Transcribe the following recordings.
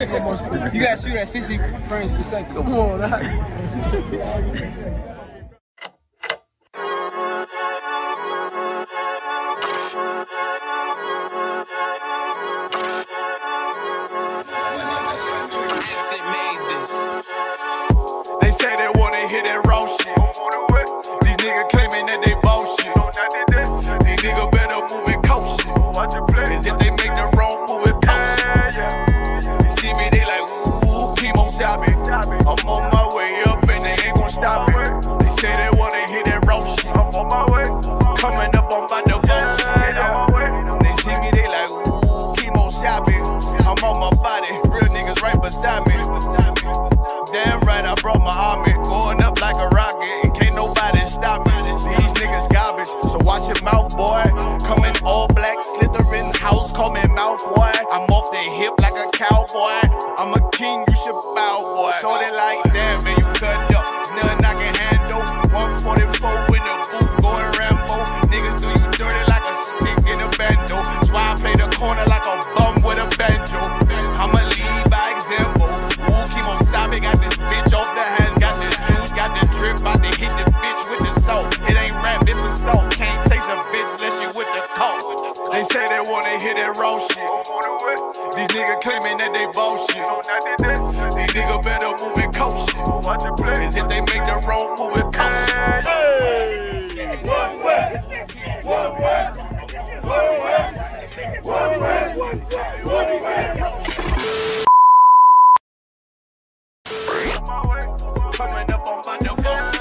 You gotta shoot at 60 frames per second. Come on, They say they wanna hear that raw shit. These niggas claiming that they bullshit. These niggas better move and coach shit. Cause if they make the wrong move, it coach shit. You see me, they like, ooh, chemo shopping. I'm on my way up and they ain't gon' stop it. They say they wanna hear that raw shit. Coming up, I'm about to bullshit. They see me, they like, ooh, chemo shopping. I'm on my body, real niggas right beside me. Damn right, I brought my army, going up like a rocket, and can't nobody stop me. These niggas garbage, so watch your mouth, boy. Coming all black, slithering house, call me mouth, boy. I'm off the hip like a cowboy. I'm a king, you should bow, boy. Shorty like, damn, man, you cut up. Nothing I can handle. 144 in the booth, going Rambo. Niggas do you dirty like a stick in a bando. That's why I play the corner like a bum with a banjo. I'ma lead by example. Ooh, chemo sabe, got this bitch off the hand. Got this juice, got the drip, about to hit the bitch with the salt. It ain't rap, it's assault. Can't taste a bitch unless you with the coke. They say they wanna hear that raw shit. These niggas claiming that they bullshit. These niggas better move and coach shit. Cause if they make the wrong move, it coach shit. One West, one West, one West, one West, one West. Coming up on my bullshit.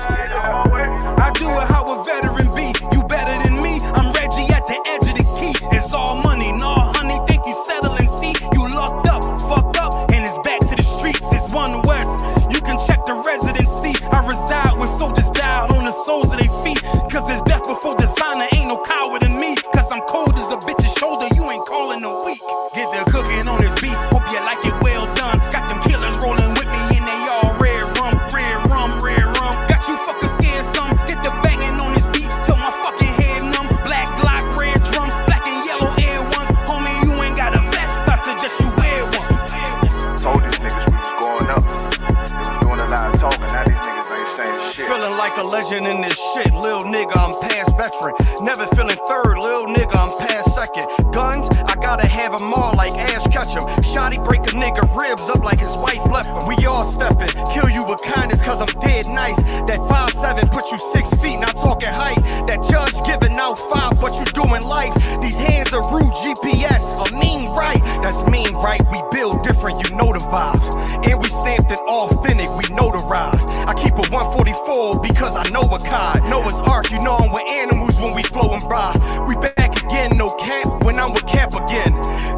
I do it how a veteran be. You better than me. I'm Reggie at the edge of the key. It's all money, no honey. Think you settle and see. You locked up, fucked up, and it's back to the streets. It's One West. You can check the residency. I reside when soldiers died on the soles of their feet. Cause there's death before designer. Ain't no coward in me. Cause I'm cold as a bitch's shoulder. You ain't calling a week. Get the cooking on this beat. Hope you like it well done. Got them killers rolling with me and they all red rum, red rum, red rum. Got you fuckers scared some. Get the banging on this beat till my fucking head numb. Black Glock, red drum, black and yellow air ones. Homie, you ain't got a vest. I suggest you wear one. Told these niggas we was going up. They was doing a lot of talking. Now these niggas ain't saying shit. Feeling like a legend in this shit. Lil nigga, I'm past veteran. Never feeling third. Lil nigga, I'm past second. Guns, I gotta have them all like Ash Ketchum. Shotty break a nigga ribs up like his wife left him. We all steppin'. Kill you with kindness cause I'm dead nice. That 5'7" put you 6 feet, not talking height. That judge giving out 5, but you doing life. These hands are rude GPS. A mean right. That's mean right. We build different, you know the vibes. And we stamped it authentic, we notarized. I keep a 144 because I know a kind. Noah's Ark, you know I'm with animals when we flowin' by. We back again, no cap when I'm with Cap again.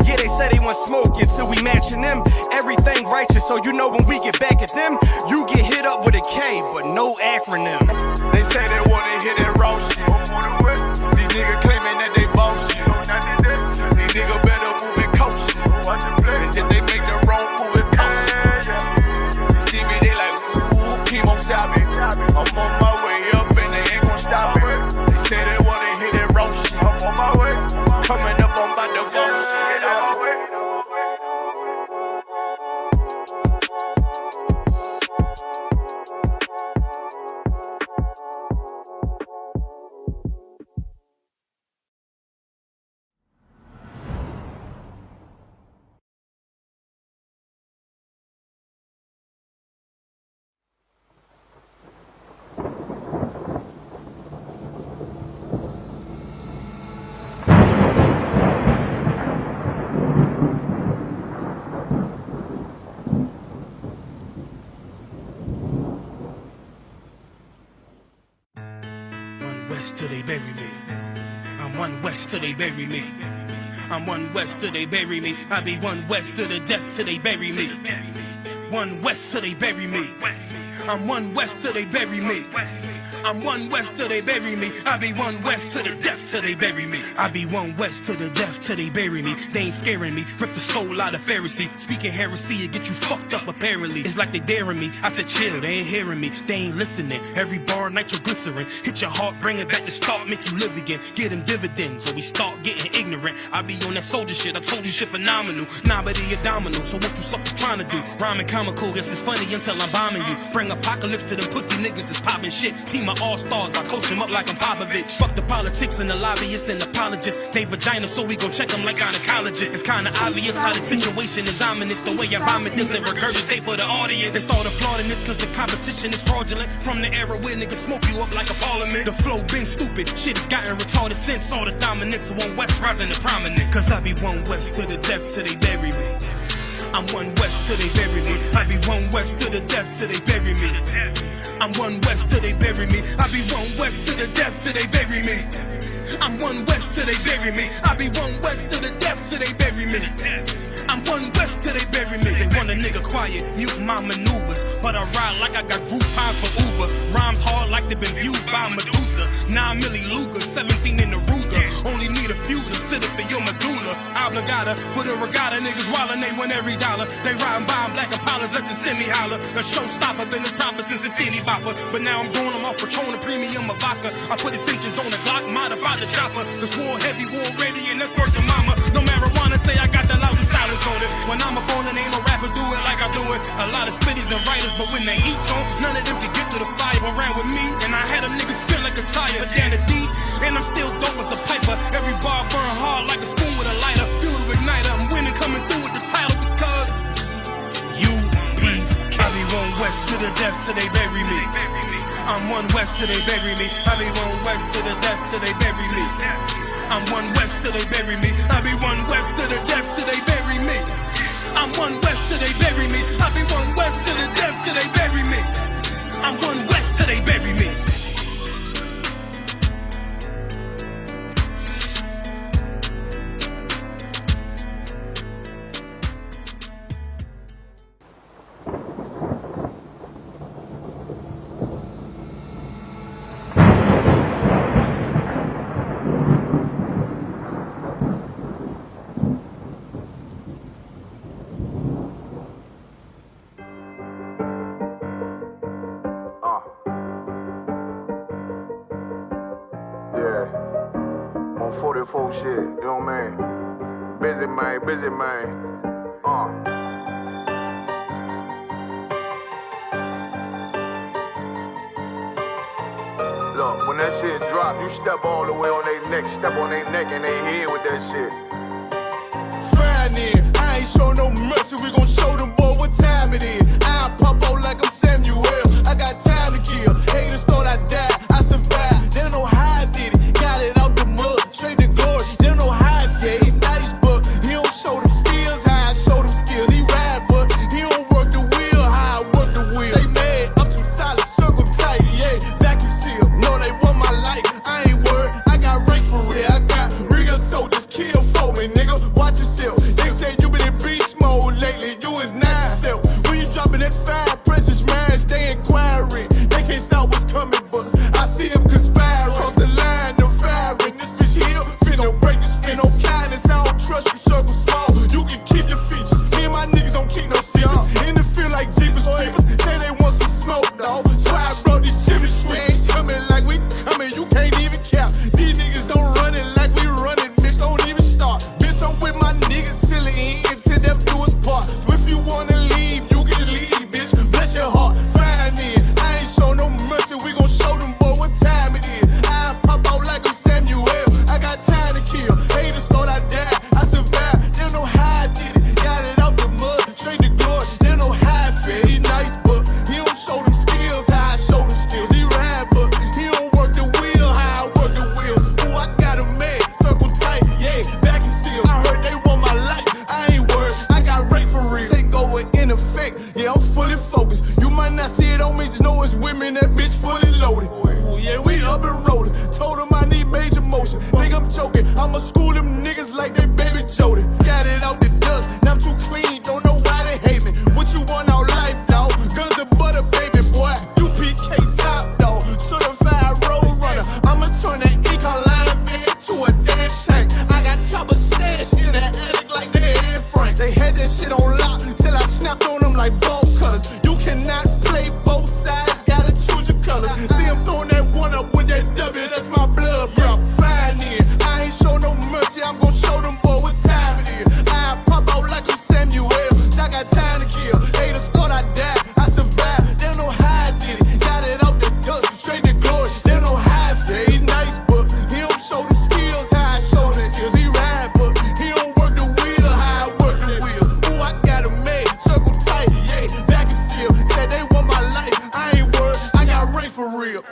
Yeah, they say they want smoke until we matching them. Everything righteous, so you know when we get back at them, you get hit up with a K, but no acronym. They say they wanna hear that raw shit. These niggas claiming that they bullshit. These niggas better move and coach shit. Cause if they make the wrong move, it coach shit. You see me, they like, ooh, chemo shopping. I'm on my way up and they ain't gon' stop it. They say they wanna hear that raw shit. Coming up on my bullshit. One West till they bury me. I'm One West till they bury me. I'm One West till they bury me. I be One West to the death till they bury me. One West till they bury me. I'm One West till they bury me. I'm one west till they bury me. I be one west to the death till they bury me. I be one west to the death till they bury me. They ain't scaring me. Rip the soul out of Pharisee. Speaking heresy, it get you fucked up apparently. It's like they daring me. I said chill, they ain't hearing me. They ain't listening. Every bar nitroglycerin. Hit your heart, bring it back to start, make you live again. Get them dividends or we start getting ignorant. I be on that soldier shit. I told you shit phenomenal. Nah, but he a domino. So what you suckers trying to do? Rhyming comical, guess it's funny until I'm bombing you. Bring apocalypse to them pussy niggas that's popping shit. Team of all-stars, I coach them up like I'm Popovich. Fuck the politics and the lobbyists and apologists. They vagina, so we gon' check them like gynecologists. It's kinda obvious how the situation is ominous. The way I vomit this and regurgitate for the audience. They start applauding this cause the competition is fraudulent. From the era where niggas smoke you up like a parliament. The flow been stupid, shit has gotten retarded since. All the dominance of one west rising to prominent. Cause I be one west to the death till they bury me. I'm one west till they bury me. I be one west to the death till they bury me. I'm one west till they bury me. I be one west to the death till they bury me. I'm one west till they bury me. I be one west to the death till they bury me. I'm one west till they bury me. They want a nigga quiet, mute my maneuvers, but I ride like I got Groupons for Uber. Rhymes hard like they been viewed by Medusa. 9 milli Luger, 17 in the Ruger. Only need a few to sit up in your medulla. Obligata for the regatta, niggas wildin', they win every dollar. They riding by in black Impalas, let the semi holler. The showstopper, been as proper since the teeny bopper. But now I'm going them off Patron, a premium of vodka. I put extensions on the Glock, modify the chopper. The swore heavy, war ready, and that's worth the mama. No marijuana, say I got the loudest silence on it. When I'm up on it, ain't no rapper do it like I do it. A lot of spitties and writers, but when the heat's on, none of them can get to the fire around with me. And I had them niggas spin like a tire, but down the deep, and I'm still dope as a piper. Every bar burn hard like a spoon with a lighter. Fuel to igniter, I'm winning, coming through with the title because UP. I be one west to the death till they bury me. I'm one west till they bury me. I be one west to the death till they bury me. I'm one west till they bury me. I be one west to the death till they bury me. I'm one west till they bury me. I be one west to the death till they bury me. I'm one west till they bury me. Yeah, on 44 shit, you know what I mean? Busy man, busy man. Look, when that shit drop, you step all the way on their neck, step on their neck and they head with that shit. Fine in, I ain't show no mercy, we gon' show them boy what time it is. I pop out like I'm Samuel, I got time to kill. Haters thought I died, I survived. They don't know how I did it, got it out the mud, straight to glory. They don't know how I did it, nice but he don't show them skills, how I show them skills. He ride but he don't work the wheel, how I work the wheel. They mad, I'm too solid, circle tight, yeah, vacuum seal. No, they want my life, I ain't worried, I got rank for real. I got real soldiers, kill for me, nigga, watch yourself. They say you been in beast mode lately, you is not yourself. When you dropping that fire, precious marriage, they inquiring. They can't stop what's coming, but I see them conspiring. Cross the line, them firing. This bitch here, finna break the spin on kindness. I don't trust you, circle small. You can keep your features. Me and my niggas don't keep no secrets. In the field like Jeepers Creepers. Say they want some smoke, dawg. So I brought these chimney sweeps. Coming like we coming, you can't even cap. These niggas don't run it like we running, bitch. Don't even start. Bitch, I'm with my niggas till They had that shit on lock till I snapped on them like bolt cutters. You cannot play both sides, gotta choose your colors. See him throwing that one up with that W, that's my blood, bro. Fine in. I ain't show no mercy, I'm gon' show them boy what time it is. I pop out like I'm Samuel. I got time to kill. Haters thought I died, I survived. They don't know how I did it. Got it out the dust, straight to glory. They don't know how I feel. He's nice, but he don't show the skills how I show the skills. He ride, but he don't work the wheel how I work the wheel. Ooh, I got him made, circle tight, yeah, back and seal. Said they want my life, I ain't worried, I got Ray for real.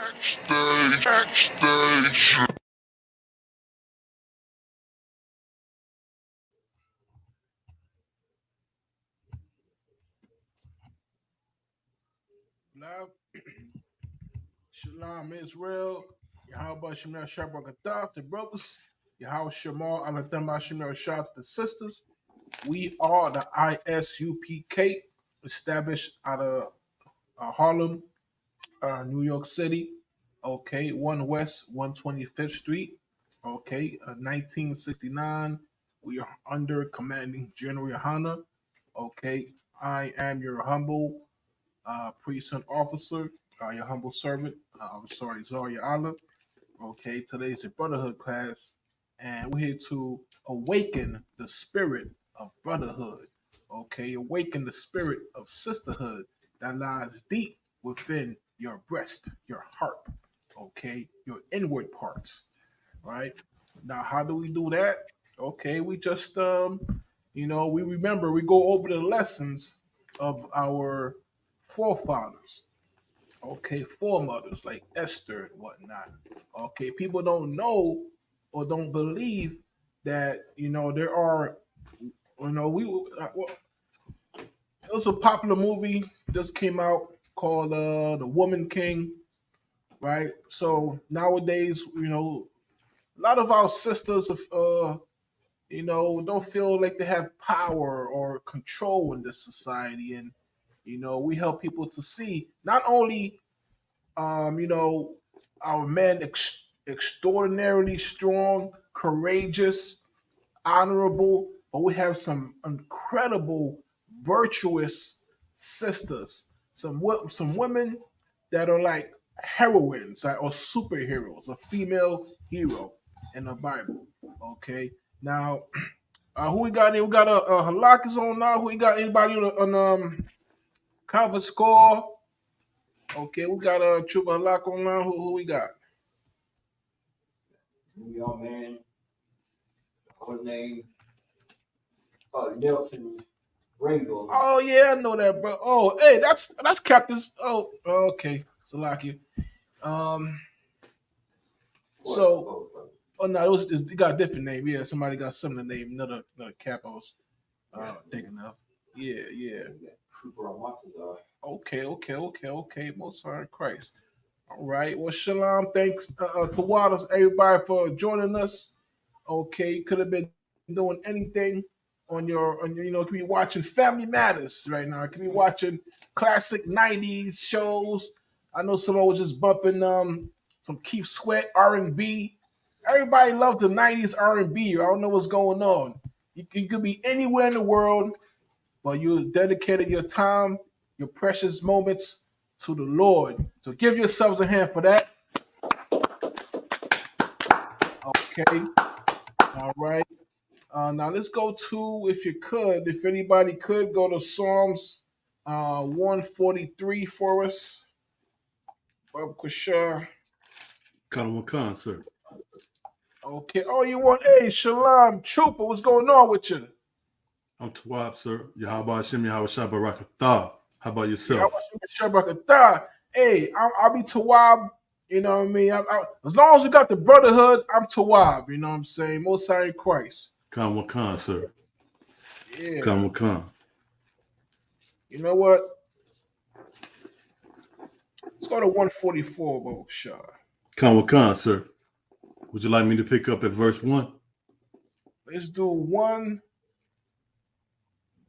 Love, Shalom Israel, Yahweh Shemer Shabbat the brothers, Yahweh Shemal Aladama Shemer Shah to the sisters. We are the ISUPK, established out of Harlem, New York City. Okay, 1 West 125th Street. Okay, 1969. We are under commanding General Yohana. Okay, I am your humble precinct officer, your humble servant. Zaria Allah. Okay, today's a Brotherhood class, and we're here to awaken the spirit of brotherhood. Okay, awaken the spirit of sisterhood that lies deep within your breast, your heart. Okay, your inward parts. Right now, how do we do that? Okay, we just we remember, we go over the lessons of our forefathers, okay, foremothers like Esther and whatnot. Okay, people don't know or don't believe that there are, it was a popular movie just came out called The Woman King, right? So nowadays, a lot of our sisters, don't feel like they have power or control in this society, and we help people to see not only our men extraordinarily strong, courageous, honorable, but we have some incredible, virtuous sisters. Some women that are like heroines or superheroes, a female hero in the Bible. Okay, now who we got here? We got a Halak is on now. Who we got? Anybody on conference call? Okay, we got a Trooper Halak on now. Who we got? Young man, her name Nelson Ringo. Oh yeah, I know that, bro. Oh, hey, that's Captain's. Oh, okay, Salakia. So, oh no, it was just, it got a different name. Yeah, somebody got similar name. Another Cap I was thinking of. Yeah. Okay. Most High Christ. All right. Well, shalom. Thanks to Waters, everybody, for joining us. Okay, could have been doing anything on your could be watching Family Matters right now. Could be watching classic '90s shows. I know someone was just bumping some Keith Sweat R&B. Everybody loves the '90s R&B. I don't know what's going on. You could be anywhere in the world, but you dedicated your time, your precious moments to the Lord. So give yourselves a hand for that. Okay. All right. Now let's go to, if anybody could, go to Psalms 143 for us. Bob Kushar. Khan, sir. Okay. Oh, you want, hey, Shalom Trooper, what's going on with you? I'm Tawab, sir. Yahweh Hashem, Yahweh Shabbat. How about yourself? Hey, I'll be Tawab. You know what I mean? As long as you got the brotherhood, I'm Tawab. You know what I'm saying? Most High Christ. Khan, sir. Yeah. Khan. You know what? Let's go to 144, Bo Shah. Khan, sir. Would you like me to pick up at verse 1? Let's do 1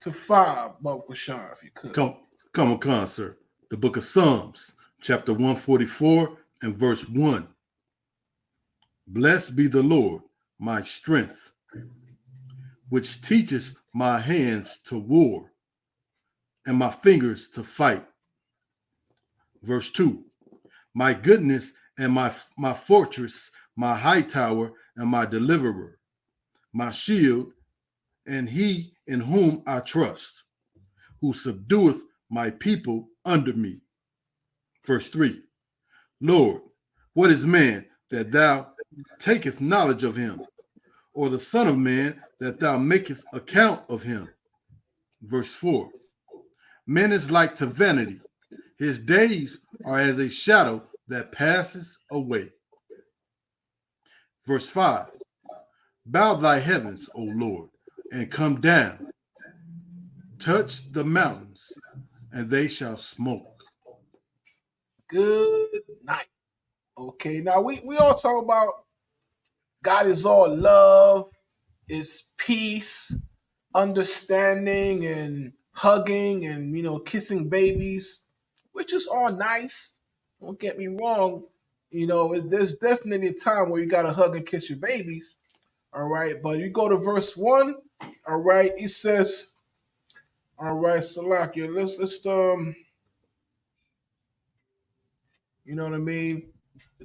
to 5, Bo Shah, if you could. Khan, sir. The book of Psalms, chapter 144 and verse 1. Blessed be the Lord, my strength, which teaches my hands to war, and my fingers to fight. Verse 2. My goodness and my fortress, my high tower and my deliverer, my shield, and he in whom I trust, who subdueth my people under me. Verse 3. Lord, what is man that thou taketh knowledge of him, or the Son of Man that thou maketh account of him? Verse 4. Man is like to vanity. His days are as a shadow that passes away. Verse 5. Bow thy heavens, O Lord, and come down. Touch the mountains, and they shall smoke. Good night. Okay, now we all talk about God is all love, is peace, understanding, and hugging, and kissing babies, which is all nice. Don't get me wrong. There's definitely a time where you gotta hug and kiss your babies. All right, but you go to verse 1. All right, it says, all right, Salakia, let's you know what I mean?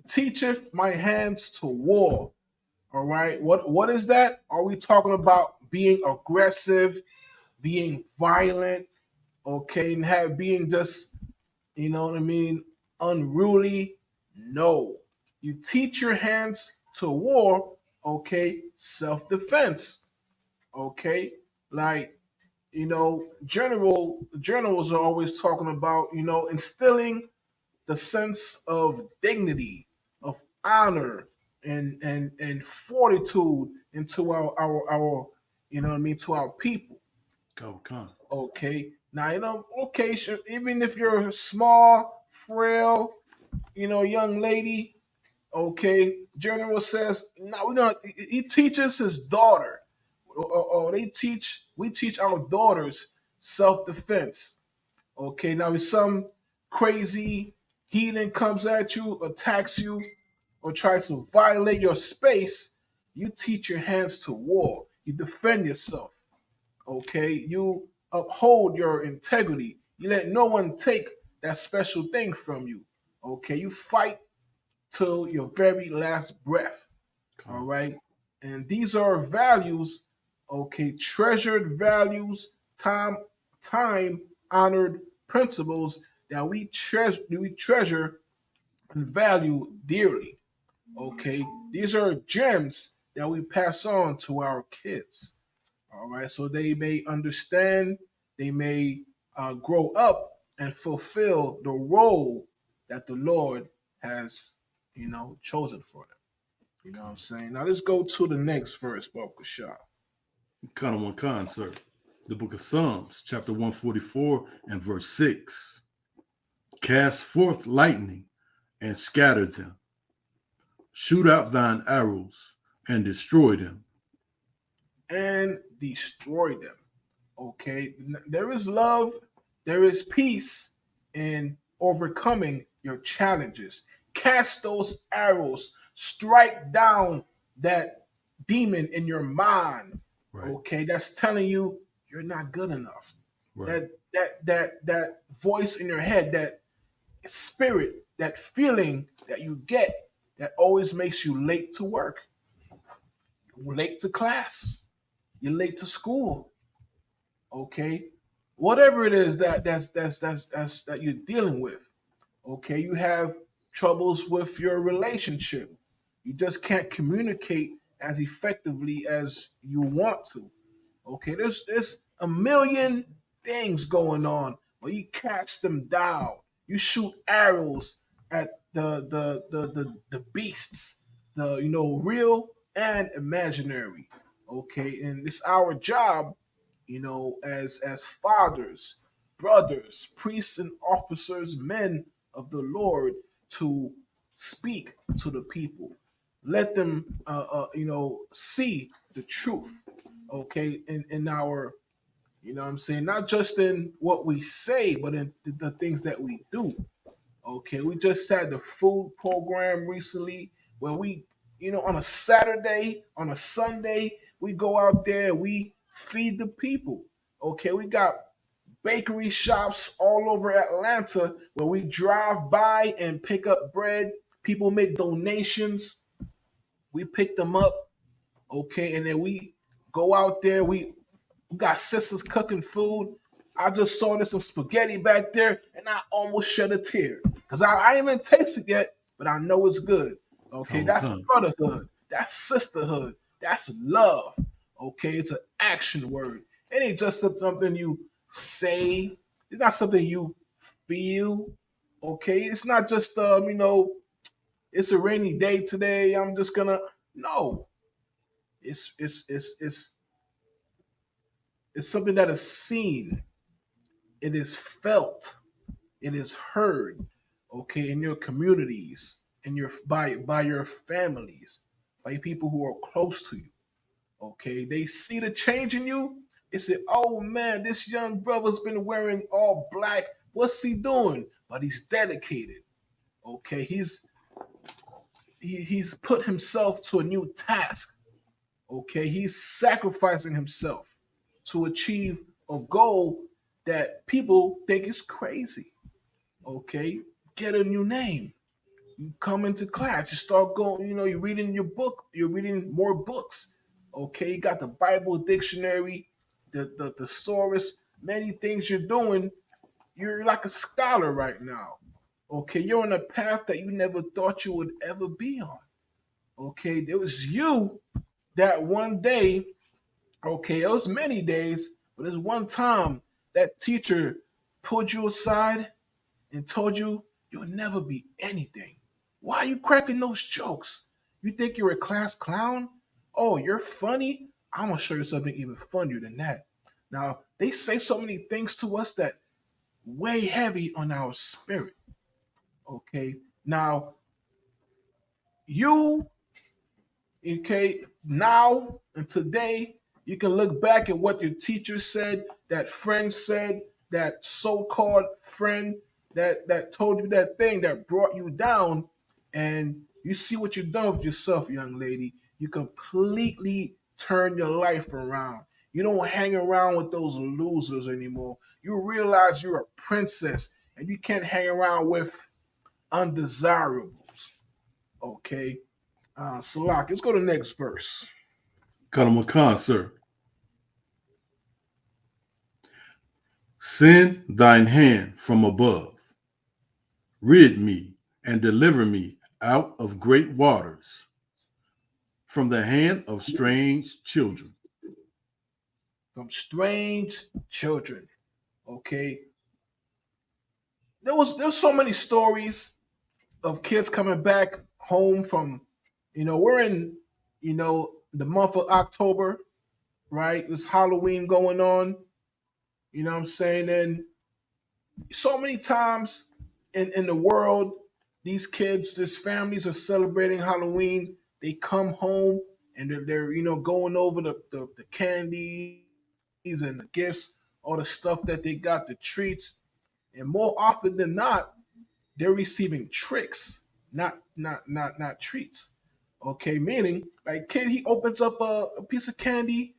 Teacheth my hands to war. All right. What is that? Are we talking about being aggressive, being violent, okay, and being just, what I mean, unruly? No. You teach your hands to war, okay, self-defense. Okay? Like, generals are always talking about, instilling the sense of dignity, of honor, and fortitude into our to our people. Go, come. Okay. Now okay, sure, even if you're a small, frail, young lady, okay, General says, now we're gonna he teaches his daughter. Or we teach our daughters self-defense. Okay, now if some crazy heathen comes at you, attacks you, or tries to violate your space, you teach your hands to war. You defend yourself. Okay, you uphold your integrity. You let no one take that special thing from you. Okay, you fight till your very last breath. All right, and these are values. Okay, treasured values, time honored principles that we treasure and value dearly. Okay, these are gems that we pass on to our kids. All right, so they may understand, they may grow up and fulfill the role that the Lord has, chosen for them. You know what I'm saying? Now let's go to the next verse, Baruch Shah. Kind one con, sir. The book of Psalms, chapter 144 and verse 6. Cast forth lightning and scatter them. Shoot out thine arrows and destroy them. And destroy them. Okay, there is love, there is peace in overcoming your challenges. Cast those arrows, strike down that demon in your mind. Right. Okay, that's telling you you're not good enough. Right. That voice in your head, that spirit, that feeling that you get that always makes you late to work, late to class, you're late to school. Okay, whatever it is that you're dealing with. Okay, you have troubles with your relationship. You just can't communicate as effectively as you want to. Okay, there's a million things going on, but you catch them down. You shoot arrows at the beasts, the real and imaginary. Okay, and it's our job, as fathers, brothers, priests, and officers, men of the Lord, to speak to the people. Let them, see the truth. Okay, in our, what I'm saying, not just in what we say, but in the things that we do. Okay, we just had the food program recently where we, on a Saturday, on a Sunday, we go out there, we feed the people. Okay, we got bakery shops all over Atlanta where we drive by and pick up bread. People make donations. We pick them up, okay, and then we go out there. We got sisters cooking food. I just saw this some spaghetti back there, and I almost shed a tear because I ain't even tasted it yet, but I know it's good. Okay, that's Come. brotherhood. That's sisterhood. That's love. Okay, it's an action word. It ain't just something you say. It's not something you feel. Okay, it's not just it's a rainy day today. I'm just gonna no. It's something that is seen. It is felt. It is heard. Okay, in your communities, in your by your families, by people who are close to you. Okay, they see the change in you. They say, "Oh man, this young brother's been wearing all black. What's he doing?" But he's dedicated. Okay, he's put himself to a new task. Okay, he's sacrificing himself to achieve a goal that people think is crazy. Okay, get a new name. You come into class, you start going, you're reading your book, you're reading more books. Okay, you got the Bible dictionary, the thesaurus, many things you're doing. You're like a scholar right now. Okay, you're on a path that you never thought you would ever be on. Okay, there was you that one day, okay, it was many days, but there's one time that teacher pulled you aside and told you you'll never be anything. Why are you cracking those jokes? You think you're a class clown? Oh, you're funny? I'm gonna show you something even funnier than that. Now, they say so many things to us that weigh heavy on our spirit. Okay. Now, you okay, now and today, you can look back at what your teacher said, that friend said, that so-called friend that told you that thing that brought you down, and you see what you've done with yourself, young lady. You completely turn your life around. You don't hang around with those losers anymore. You realize you're a princess, and you can't hang around with undesirables. Okay, Salak, let's go to the next verse. Colonel McCon, sir. Send thine hand from above. Rid me and deliver me out of great waters, from the hand of strange children. From strange children. Okay. There's so many stories of kids coming back home from, we're in, the month of October, right? There's Halloween going on. You know what I'm saying? And so many times in the world, these kids, these families are celebrating Halloween. They come home and they're going over the candies and the gifts, all the stuff that they got, the treats, and more often than not, they're receiving tricks, not treats. Okay, meaning like kid, he opens up a piece of candy,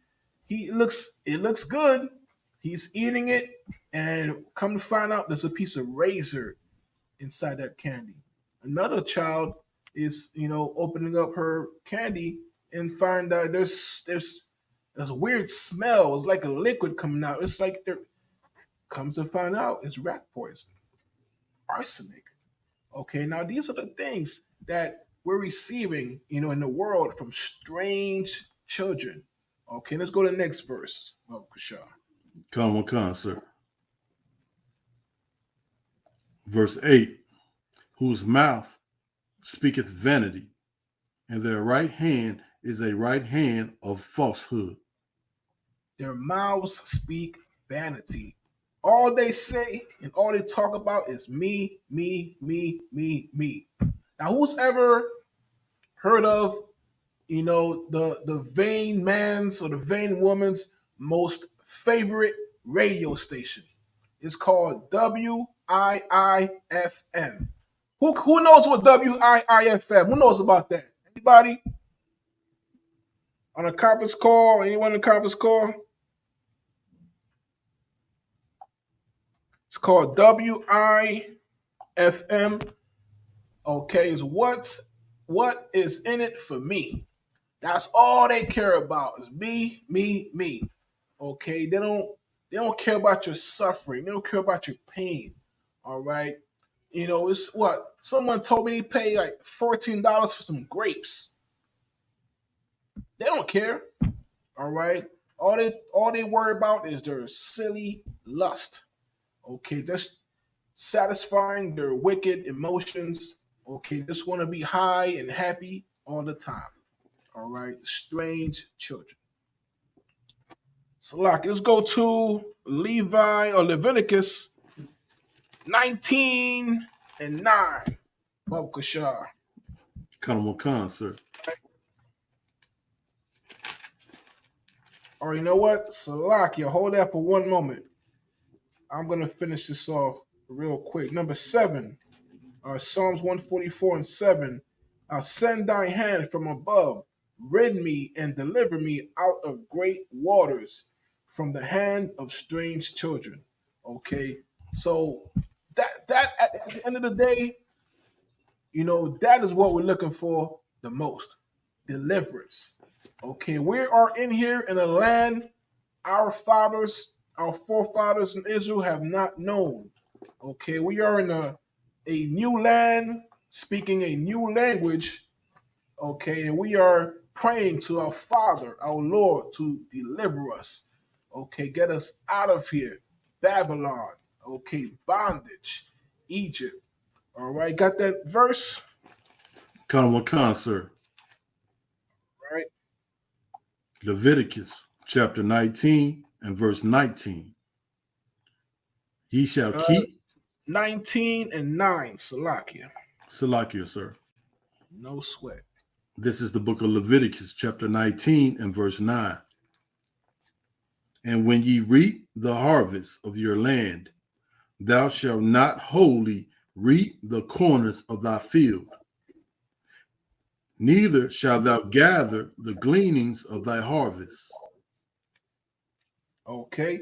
it looks good, he's eating it, and come to find out there's a piece of razor inside that candy. Another child is opening up her candy and find out there's a weird smell. It's like a liquid coming out. It's like there comes to find out it's rat poison, arsenic. Okay, now these are the things that we're receiving, in the world from strange children. Okay, let's go to the next verse. Oh, Kashar. Colonel McCon, sir. Verse 8. Whose mouth speaketh vanity, and their right hand is a right hand of falsehood. Their mouths speak vanity. All they say and all they talk about is me, me, me, me, me. Now, who's ever heard of, the vain man's or the vain woman's most favorite radio station? It's called WIIFM. Who knows what WIIFM? Who knows about that? Anybody? On a conference call? Anyone on a conference call? called WIFM. Okay, is what is in it for me. That's all they care about is me, me, me. Okay, they don't care about your suffering. They don't care about your pain. All right. It's what someone told me they pay like $14 for some grapes. They don't care. All right. All they worry about is their silly lust. Okay, just satisfying their wicked emotions. Okay, just want to be high and happy all the time. All right, strange children. So, like, let's go to Levi or Leviticus 19 and 9. Bab Kashar. Colonel Khan, sir. Or you know what? Salakia, hold that for one moment. I'm going to finish this off real quick. Number 7, Psalms 144 and 7. Send thy hand from above, rid me and deliver me out of great waters, from the hand of strange children. Okay, so that at the end of the day, that is what we're looking for the most, deliverance. Okay, we are in here in a land our forefathers in Israel have not known. Okay, we are in a new land, speaking a new language. Okay, and we are praying to our Father, our Lord, to deliver us. Okay, get us out of here. Babylon. Okay, bondage. Egypt. All right, got that verse? Colonel Khan, sir. All right. Leviticus chapter 19 and verse 19. Ye shall keep 19 and 9, Salakia. Salakia, sir. No sweat. This is the book of Leviticus chapter 19 and verse 9. And when ye reap the harvest of your land, thou shalt not wholly reap the corners of thy field, neither shalt thou gather the gleanings of thy harvest. Okay.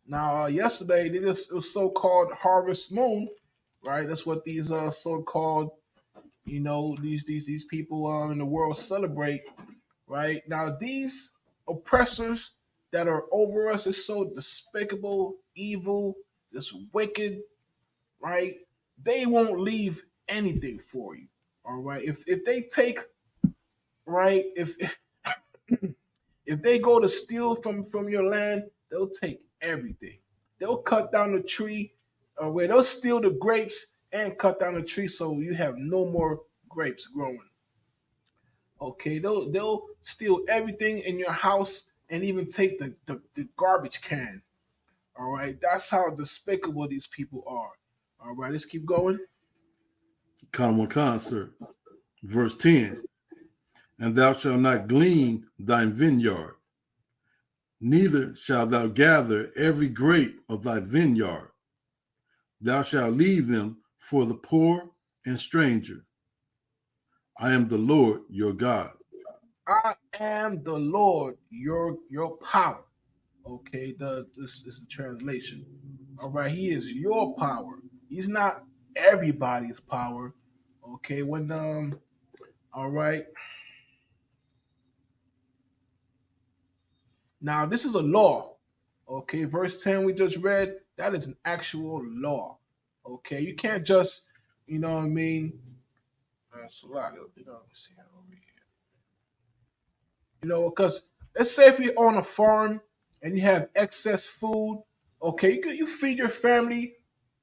Now, yesterday it was so-called harvest moon, right? That's what these so-called, these people in the world celebrate, right? Now, these oppressors that are over us is so despicable, evil, just wicked, right? They won't leave anything for you, all right? If they take, right, if they go to steal from your land, they'll take everything. They'll cut down the tree, where they'll steal the grapes and cut down the tree so you have no more grapes growing. Okay, they'll steal everything in your house and even take the garbage can. All right, that's how despicable these people are. All right, let's keep going. Colonel Khan, sir. Verse 10. And thou shalt not glean thine vineyard, neither shalt thou gather every grape of thy vineyard. Thou shalt leave them for the poor and stranger. I am the Lord your God. I am the Lord, your power. Okay, this is the translation. All right, He is your power. He's not everybody's power. Okay, all right. Now this is a law. Okay, verse 10 we just read, that is an actual law. Okay, you can't just, you know what I mean? It's a lot. Let me see over here. Because let's say if you're on a farm and you have excess food, okay, you feed your family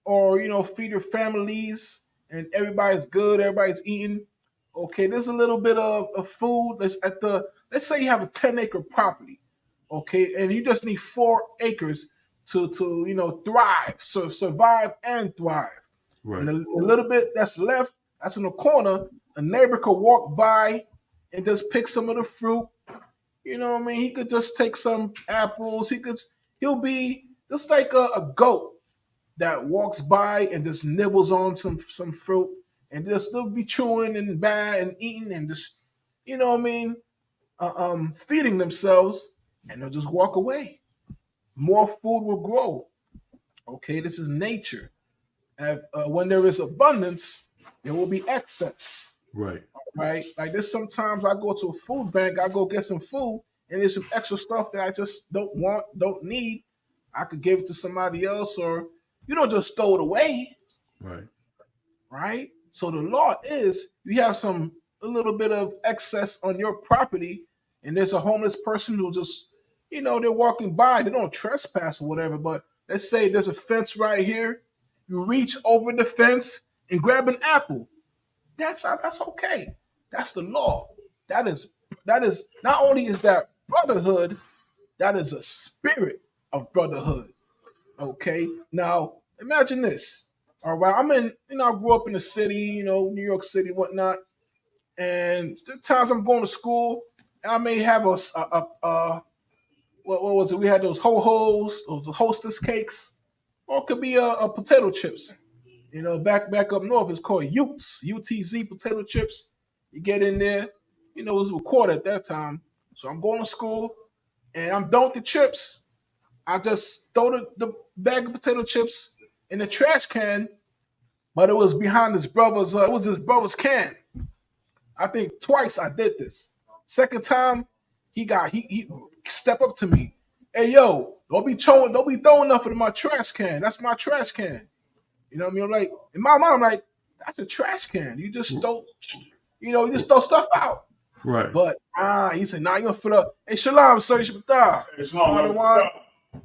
or feed your families, and everybody's good, everybody's eating. Okay, there's a little bit of food that's let's say you have a 10-acre property, okay, and you just need 4 acres to thrive, survive and thrive. Right. And a little bit that's left, that's in the corner, a neighbor could walk by and just pick some of the fruit. You know what I mean? He could just take some apples. He'll be just like a goat that walks by and just nibbles on some fruit and just they'll be chewing and bad and eating and just, you know what I mean, feeding themselves, and they'll just walk away. More food will grow. Okay, this is nature. When there is abundance, there will be excess. Right. Right? Like there's sometimes I go to a food bank, I go get some food, and there's some extra stuff that I just don't want, don't need. I could give it to somebody else, or you don't just throw it away, Right. right? So the law is you have a little bit of excess on your property, and there's a homeless person who just, they're walking by, they don't trespass or whatever, but let's say there's a fence right here. You reach over the fence and grab an apple. That's okay. That's the law. That is not only is that brotherhood, that is a spirit of brotherhood. Okay. Now imagine this. All right, I grew up in the city, New York City, whatnot, and the times I'm going to school, I may have what was it? We had those ho hos, those hostess cakes, or it could be a potato chips. Back up north, it's called Utes, UTZ potato chips. You get in there, it was a quarter at that time. So I'm going to school and I'm done with the chips. I just throw the bag of potato chips in the trash can, but it was behind it was his brother's can. I think twice I did this. Second time, he stepped up to me. Hey yo, don't be throwing nothing in my trash can. That's my trash can. You know what I mean? I'm like, in my mind, I'm like, that's a trash can. You just throw stuff out. Right. But he said, nah, you gonna fill up. Hey, shalom, sir. Shabbatah. Hey, Shalom,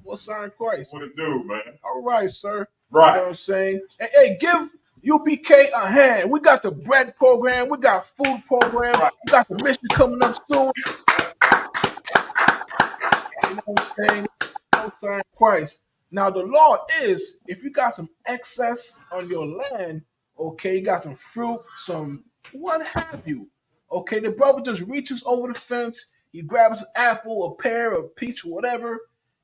What's sign Christ? what it do, man? All right, sir. Right. You know what I'm saying? Hey, give UPK a hand. We got the bread program. We got food program. Right. We got the mission coming up soon. You know what I'm saying? No sign Christ. Now the law is if you got some excess on your land, okay, you got some fruit, some what have you. Okay, the brother just reaches over the fence, he grabs an apple, a pear, a peach, whatever,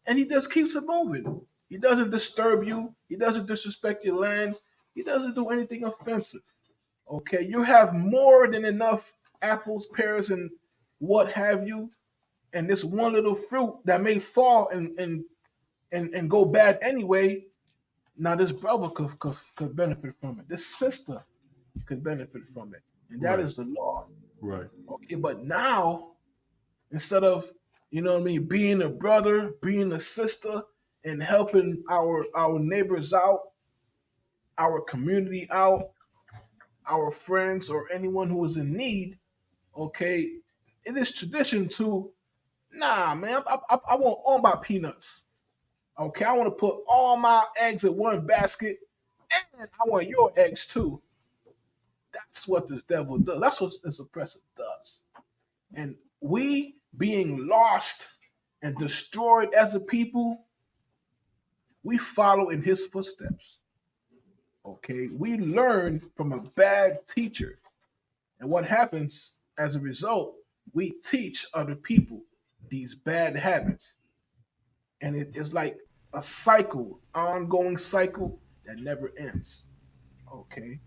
and he just keeps it moving. He doesn't disturb you, he doesn't disrespect your land, he doesn't do anything offensive. Okay, you have more than enough apples, pears, and what have you, and this one little fruit that may fall and go bad anyway. Now this brother could benefit from it. This sister could benefit from it, and that Right. is the law. Right. Okay, but now instead of being a brother, being a sister, and helping our neighbors out, our community out, our friends or anyone who is in need, okay, it is tradition to nah, man. I want all my peanuts. Okay, I want to put all my eggs in one basket, and I want your eggs too. That's what this devil does. That's what this oppressor does. And we being lost and destroyed as a people, we follow in his footsteps. Okay, we learn from a bad teacher. And what happens as a result, we teach other people these bad habits. And it is like a cycle, ongoing cycle that never ends. Okay.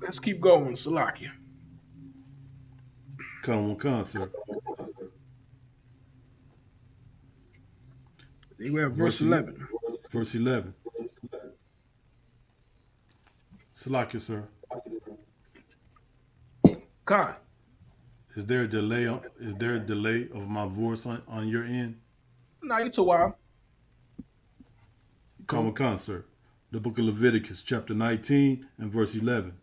Let's keep going, Salakia. Come, sir. We have verse 11. Verse 11. Salakia, sir. Khan. Is there a delay of my voice on your end? Now you too wild. Come, sir. The book of Leviticus, chapter 19 and verse 11.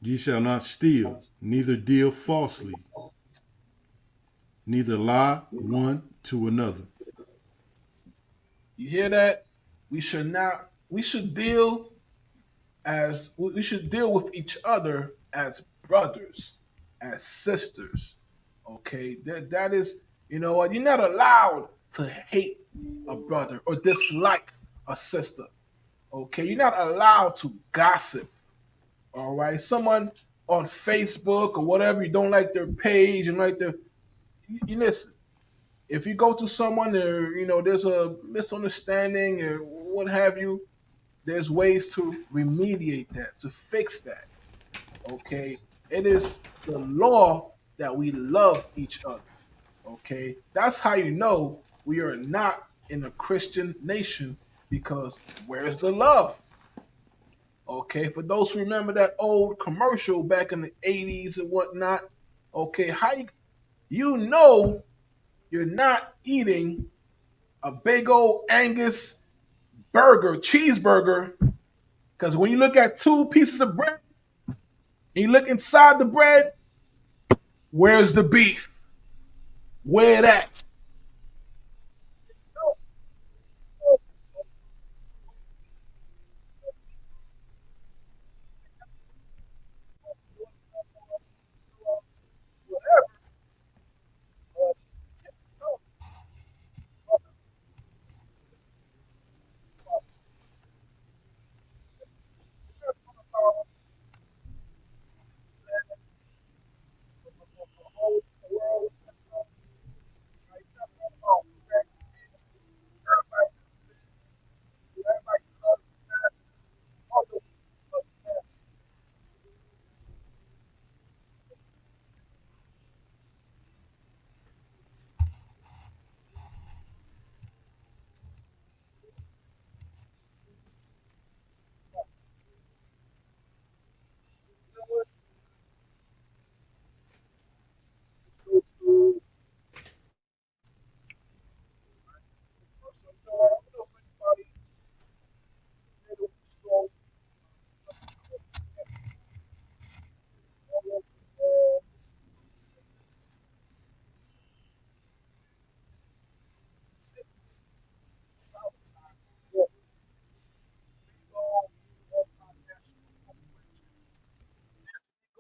Ye shall not steal, neither deal falsely, neither lie one to another. You hear that? We should deal with each other as brothers, as sisters. Okay? That is, you know what? You're not allowed to hate a brother or dislike a sister. Okay? You're not allowed to gossip. All right? Someone on Facebook or whatever, you don't like their page and like their you listen. If you go to someone there, there's a misunderstanding or what have you, there's ways to remediate that, to fix that. Okay? It is the law that we love each other. Okay? That's how you know we are not in a Christian nation because where's the love? Okay, for those who remember that old commercial back in the 80s and whatnot, okay, you know you're not eating a big old Angus cheeseburger, because when you look at two pieces of bread and you look inside the bread, where's the beef? Where that?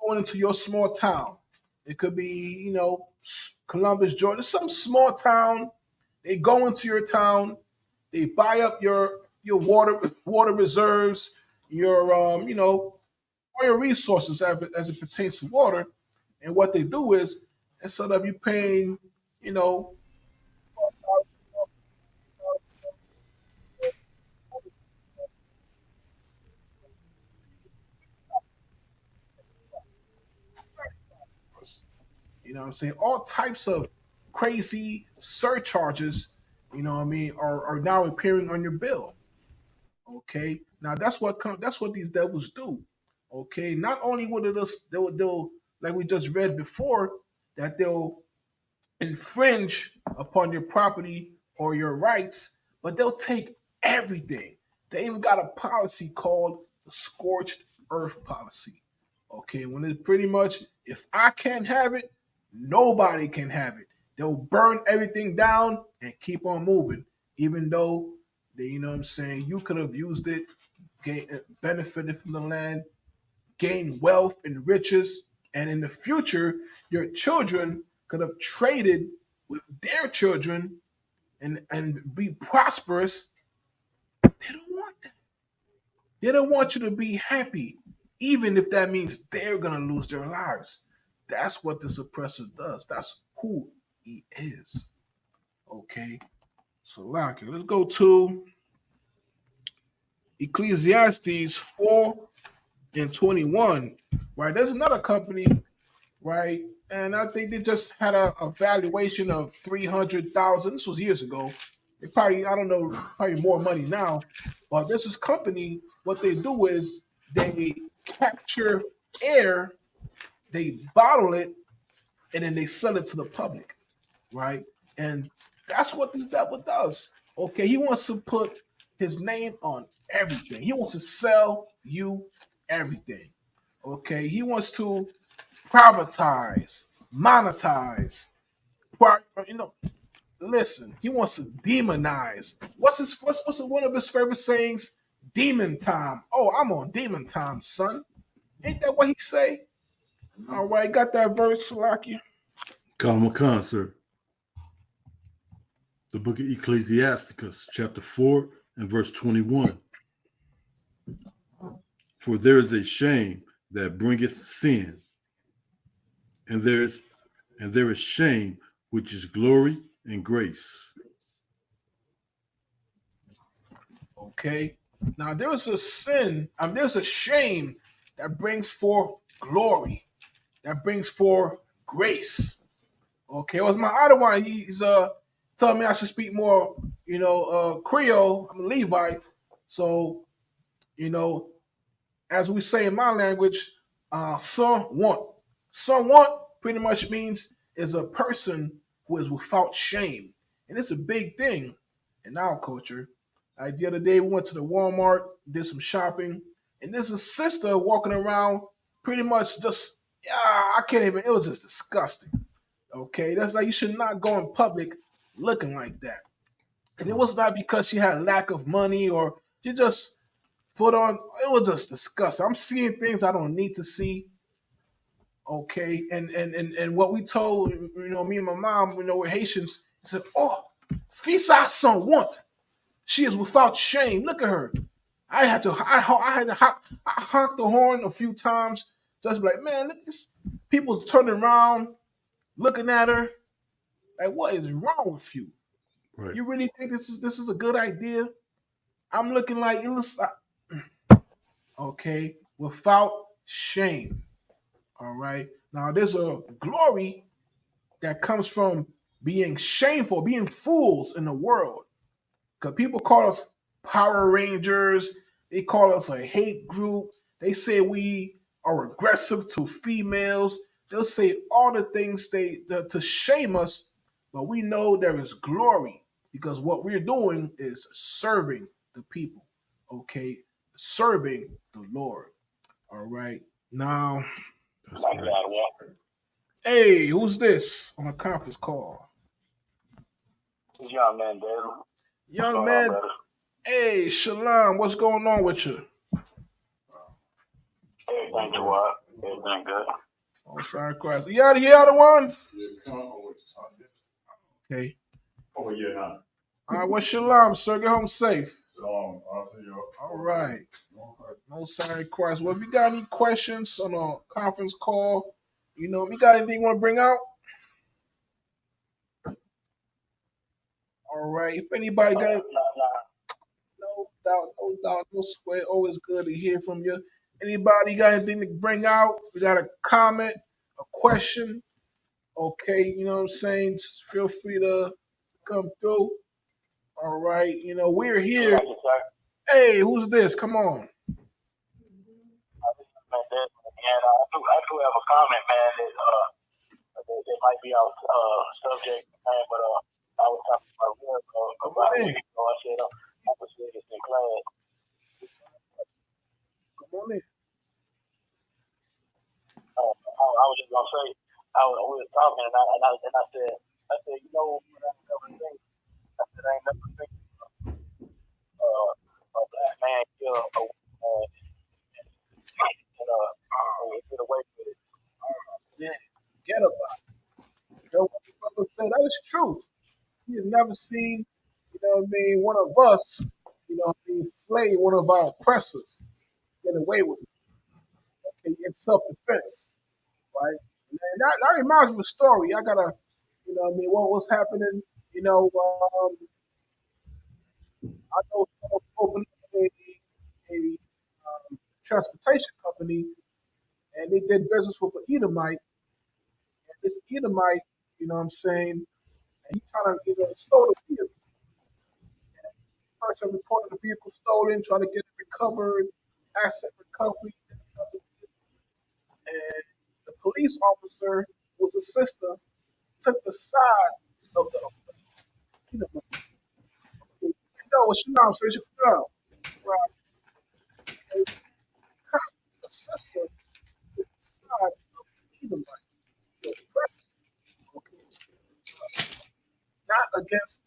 Going into your small town. It could be, Columbus, Georgia, some small town. They go into your town, they buy up your water reserves, your all your resources as it pertains to water. And what they do is instead of you paying, you know, what I'm saying, all types of crazy surcharges, are now appearing on your bill. Okay, now that's what these devils do. Okay, not only will they'll like we just read before that they'll infringe upon your property or your rights, but they'll take everything. They even got a policy called the scorched earth policy. Okay, when it's pretty much if I can't have it, nobody can have it. They'll burn everything down and keep on moving, even though you could have used it, benefited from the land, gain wealth and riches, and in the future, your children could have traded with their children and be prosperous. They don't want that. They don't want you to be happy, even if that means they're gonna lose their lives. That's what this oppressor does. That's who he is. Okay. So, Lucky, let's go to Ecclesiastes 4:21. Right. There's another company, right? And I think they just had a valuation of 300,000. This was years ago. They probably, I don't know, probably more money now. But this is company. What they do is they capture air, they bottle it, and then they sell it to the public, right? And that's what this devil does. Okay, he wants to put his name on everything. He wants to sell you everything. Okay, he wants to privatize, monetize. You know, listen, he wants to demonize. What's one of his favorite sayings? Demon time. Oh, I'm on demon time, son. Ain't that what he say? All right, got that verse, Salakia. Kama Khan, sir. The book of Ecclesiasticus, chapter 4 and verse 21. For there is a shame that bringeth sin, and there is shame which is glory and grace. Okay. Now there's a sin, there's a shame that brings forth glory, that brings forth grace. Okay, what's my other one? tell me I should speak more, Creole. I'm a Levite, so you know, as we say in my language, somewhat. Somewhat pretty much means is a person who is without shame. And it's a big thing in our culture. Like the other day, we went to the Walmart, did some shopping, and there's a sister walking around pretty much just, yeah, I can't even, it was just disgusting. Okay, that's like you should not go in public looking like that. And it was not because she had a lack of money or she just put on, it was just disgusting. I'm seeing things I don't need to see. Okay, and what we told, me and my mom, we're Haitians. Said, "Oh, Fisa son want. She is without shame. Look at her." I honked the horn a few times, just like, man, look, this people turning around, looking at her, like, what is wrong with you? Right. You really think this is a good idea? I'm looking like it looks like, okay, without shame. All right. Now there's a glory that comes from being shameful, being fools in the world. Because people call us Power Rangers, they call us a hate group, they say we are aggressive to females. They'll say all the things to shame us, but we know there is glory because what we're doing is serving the people, okay? Serving the Lord. All right. Now, That's right. hey, who's this on a conference call? Young man, David. Young man, hey, Shalom, what's going on with you? Everything to what? Everything good. Oh, sorry, Christ. You out the one? Okay. Oh, yeah, huh? All right, what's Shalom, sir? Get home safe. All right. No sorry, Christ. Well, if you got any questions on a conference call, if you got anything you want to bring out? All right. If anybody got no doubt, no sweat. Always good to hear from you. Anybody got anything to bring out? You got a comment, a question? Okay, you know what I'm saying? Just feel free to come through. All right, we're here. Hey, who's this? Come on. And I do have a comment, man. It might be off subject, man, but I was talking about real about a week ago. I said I was serious in class. Come on in. I was just gonna say, we were talking, and I said, what I never think. I said, I ain't never think a black man kill a woman and get away with it. Yeah, get about it. What the brother said, that is true. He has never seen, one of us, slay one of our oppressors, get away with it. Okay, in self-defense, right? And that reminds me of a story. I gotta, what was happening, I know someone opened a transportation company, and they did business with an Edomite. And this Edomite, what I'm saying, and he trying to stole the vehicle. And the person reported the vehicle stolen, trying to get it recovered, asset recovery. And the police officer was a sister, took the side of the Edomite. What's your name? What's your name? Right. And the sister took the side of the Edomite. Okay. Not against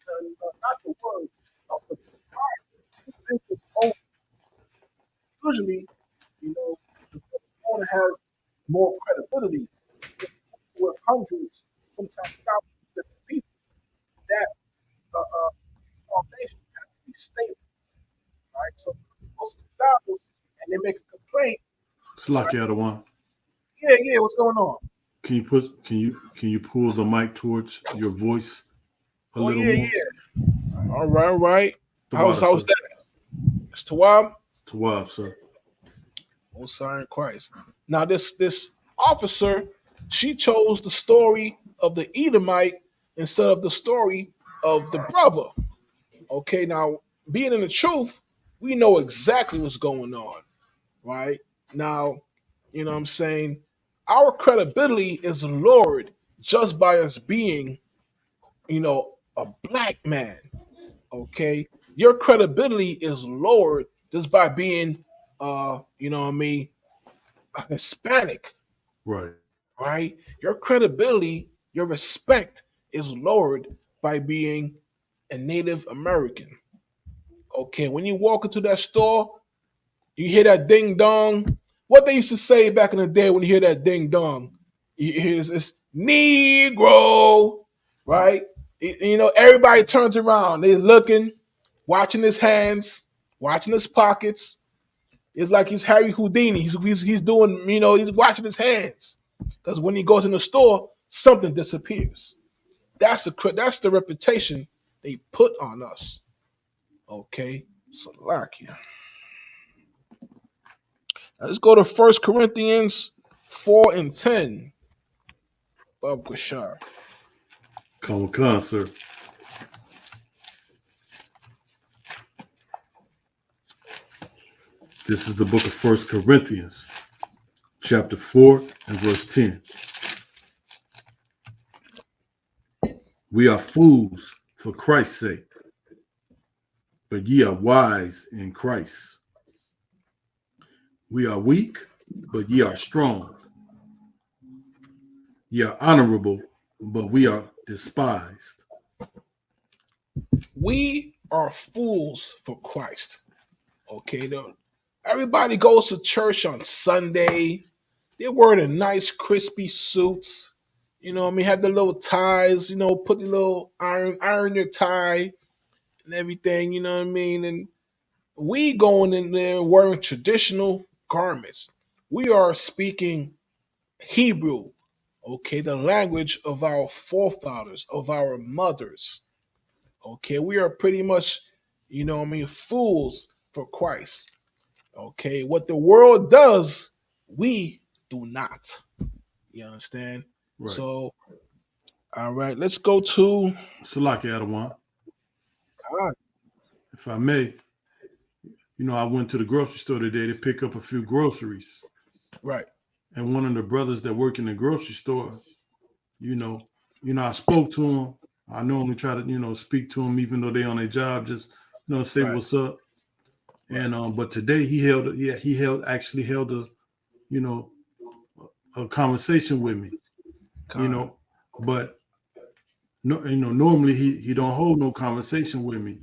not the word of the business owner. Usually, the business owner has more credibility with hundreds, sometimes thousands of different people. That foundation has to be stable, right? So, most of the thousands, and they make a complaint. It's lucky out of one. Yeah. What's going on? Can you pull the mic towards your voice a little more? Yeah. All right. How's Tawab, that? It's Tawab? Tawab, sir. Oh, sorry, Christ. Now this officer, she chose the story of the Edomite instead of the story of the brother. Okay, now being in the truth, we know exactly what's going on, right? Now, you know what I'm saying? Our credibility is lowered just by us being, a black man. Okay. Your credibility is lowered just by being what I mean, a Hispanic, Right. right? Your credibility, your respect is lowered by being a Native American. Okay, when you walk into that store, you hear that ding dong. What they used to say back in the day when you hear that ding dong, you hear this Negro, right? Everybody turns around. They're looking, watching his hands, watching his pockets. It's like he's Harry Houdini. He's doing, he's watching his hands. Because when he goes in the store, something disappears. That's the reputation they put on us. Okay, Salakia. Now let's go to 1 Corinthians 4:10. Bob Quashar. Come, sir. This is the book of 1 Corinthians, chapter 4 and verse 10. We are fools for Christ's sake, but ye are wise in Christ. We are weak, but ye are strong. Ye are honorable, but we are despised. We are fools for Christ. Okay, everybody goes to church on Sunday. They wear the nice, crispy suits. Have the little ties. Put the little iron your tie and everything. You know what I mean? And we going in there wearing traditional garments. We are speaking Hebrew, okay, the language of our forefathers, of our mothers. Okay, we are pretty much, fools for Christ. Okay, what the world does, we do not. You understand? Right. So, all right, let's go to Salaki Adawan. God. If I may, I went to the grocery store today to pick up a few groceries. Right. And one of the brothers that work in the grocery store, I spoke to him. I normally try to, speak to them even though they on their job, just, say Right. what's up. And but today he actually held a conversation with me. God. But normally he don't hold no conversation with me.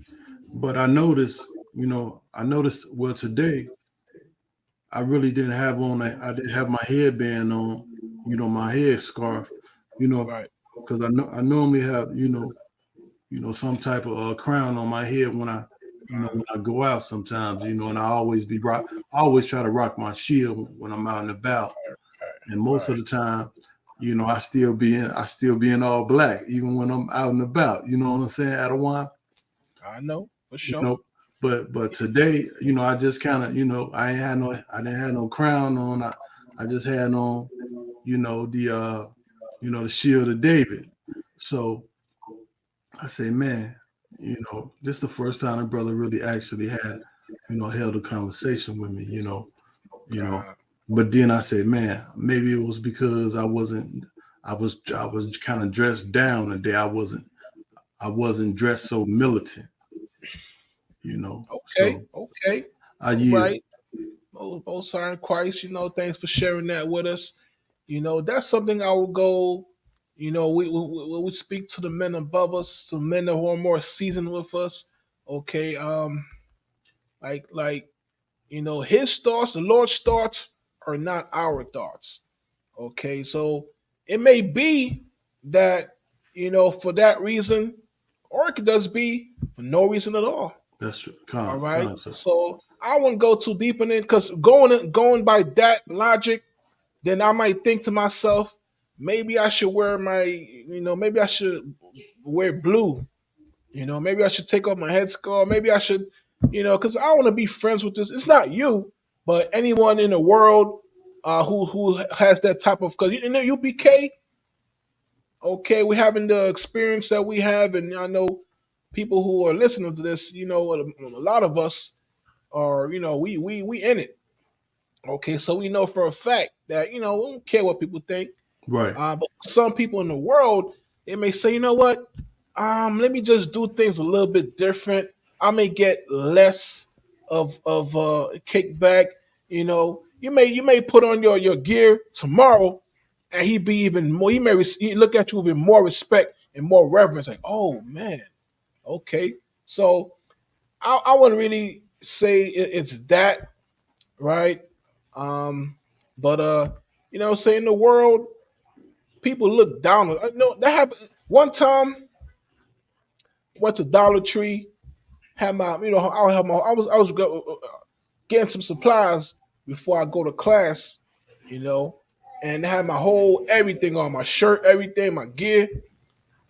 But I noticed well today I really didn't have on I didn't have my headband on, my head scarf, Right. because I normally have, some type of crown on my head when I go out sometimes, and I always try to rock my shield when I'm out and about. And most of the time, I still be in all black, even when I'm out and about. You know what I'm saying, Adawan? I know for sure. But today, I just kind of, I didn't have no crown on. I just had on, the shield of David. So I say, man, this is the first time a brother really actually had, held a conversation with me, But then I said, man, maybe it was because I was kind of dressed down today. I wasn't dressed so militant, Okay. So Okay. I All yield. right. Most High in Christ, thanks for sharing that with us. That's something I will go. We speak to the men above us, to men who are more seasoned with us. Okay, like his thoughts, the Lord's thoughts are not our thoughts. Okay, so it may be that for that reason, or it could just be for no reason at all. That's true. All right. Sir. So I wouldn't go too deep in it because going by that logic, then I might think to myself, maybe I should maybe I should wear blue. Maybe I should take off my headscarf. Maybe I should, because I want to be friends with this. It's not you, but anyone in the world who has that type of, because UPK, okay, we're having the experience that we have, and I know people who are listening to this, a lot of us are, we in it. Okay, so we know for a fact that we don't care what people think. Right. But some people in the world, they may say, you know what? Let me just do things a little bit different. I may get less of kickback. You may put on your gear tomorrow, and he be even more. He look at you with more respect and more reverence. Like, oh man, okay. So I wouldn't really say it's that, right? But say in the world, people look down on. No, that happened one time. Went to Dollar Tree, had my, I was getting some supplies before I go to class, you know, and I had my whole everything on, my shirt, everything, my gear,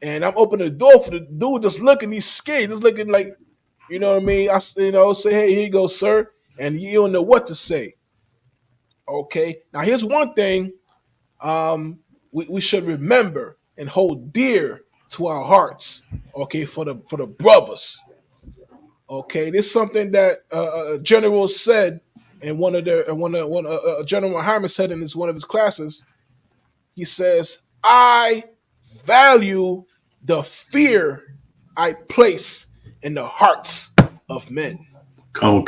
and I'm opening the door for the dude just looking, he's scared, just looking like, you know what I mean? Say, hey, here you go, sir, and you don't know what to say. Okay, now here's one thing we should remember and hold dear to our hearts. Okay, for the brothers. Okay, this is something that a general said in one of their one General Muhammad said in one of his classes. He says, "I value the fear I place in the hearts of men." Con.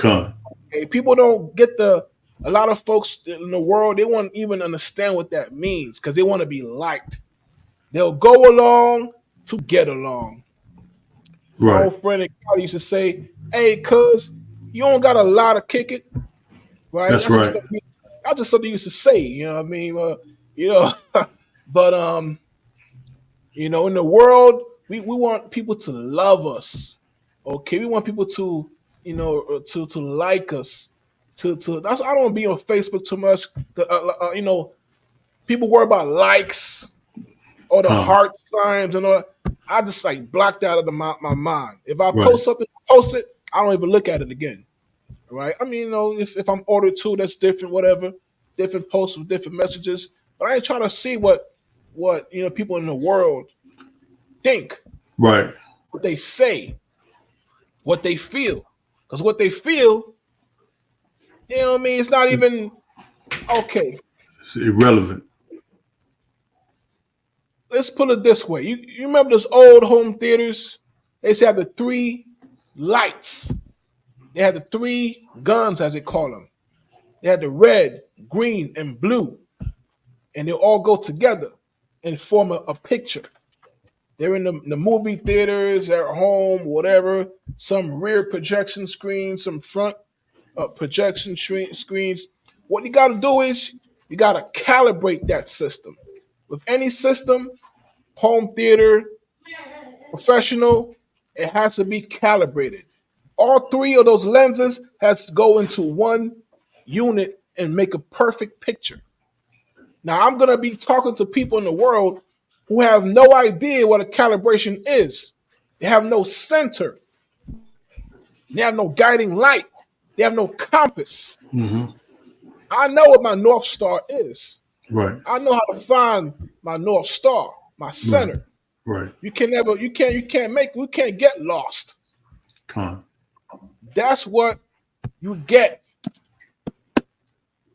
Okay, people don't get a lot of folks in the world, they won't even understand what that means because they want to be liked. They'll go along to get along. My Right. old friend in Cali used to say, "Hey, cuz, you don't got a lot of kick it, right?" That's right. That's just something you used to say. You know what I mean? You know, but in the world, we want people to love us. Okay, we want people to, to like us. To that's I don't want to be on Facebook too much. People worry about likes or the Con. heart signs and all that. I just like blocked out of my mind. If I Right. post something, post it, I don't even look at it again. Right? I mean, if I'm ordered to, that's different, whatever. Different posts with different messages. But I ain't trying to see what people in the world think, Right. what they say, what they feel. Because what they feel, what I mean, it's not even okay. It's irrelevant. Let's put it this way. You remember those old home theaters? They used to have the three lights. They had the three guns, as they call them. They had the red, green, and blue. And they all go together and form a picture. They're in the movie theaters, they're at home, whatever. Some rear projection screens, some front screens. What you got to do is you got to calibrate that system. With any system, home theater, professional, it has to be calibrated. All three of those lenses has to go into one unit and make a perfect picture. Now I'm gonna be talking to people in the world who have no idea what a calibration is. They have no center. They have no guiding light. They have no compass. Mm-hmm. I know what my North Star is. Right. I know how to find my North Star, my Right. center. Right. You can't get lost. Con. That's what you get.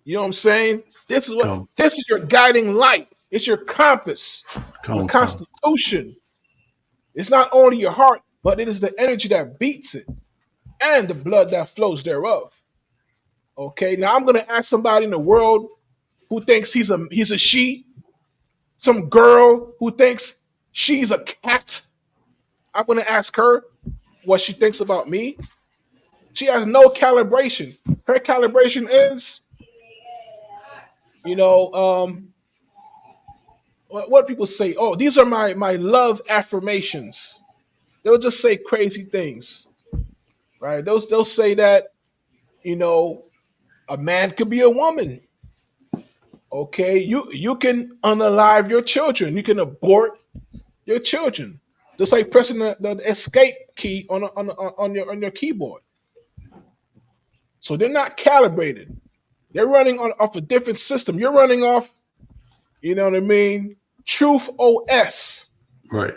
You know what I'm saying? Con. This is your guiding light. It's your compass, your Con. constitution. It's not only your heart, but it is the energy that beats it and the blood that flows thereof. Okay, now I'm gonna ask somebody in the world who thinks he's a she, some girl who thinks she's a cat. I'm gonna ask her what she thinks about me. She has no calibration. Her calibration is, you know, what people say. Oh, these are my love affirmations. They'll just say crazy things, right? They'll say that a man could be a woman. Okay, you can unalive your children. You can abort your children. Just like pressing the escape key on your keyboard. So they're not calibrated. They're running off a different system. You're running off, you know what I mean? Truth OS, Right.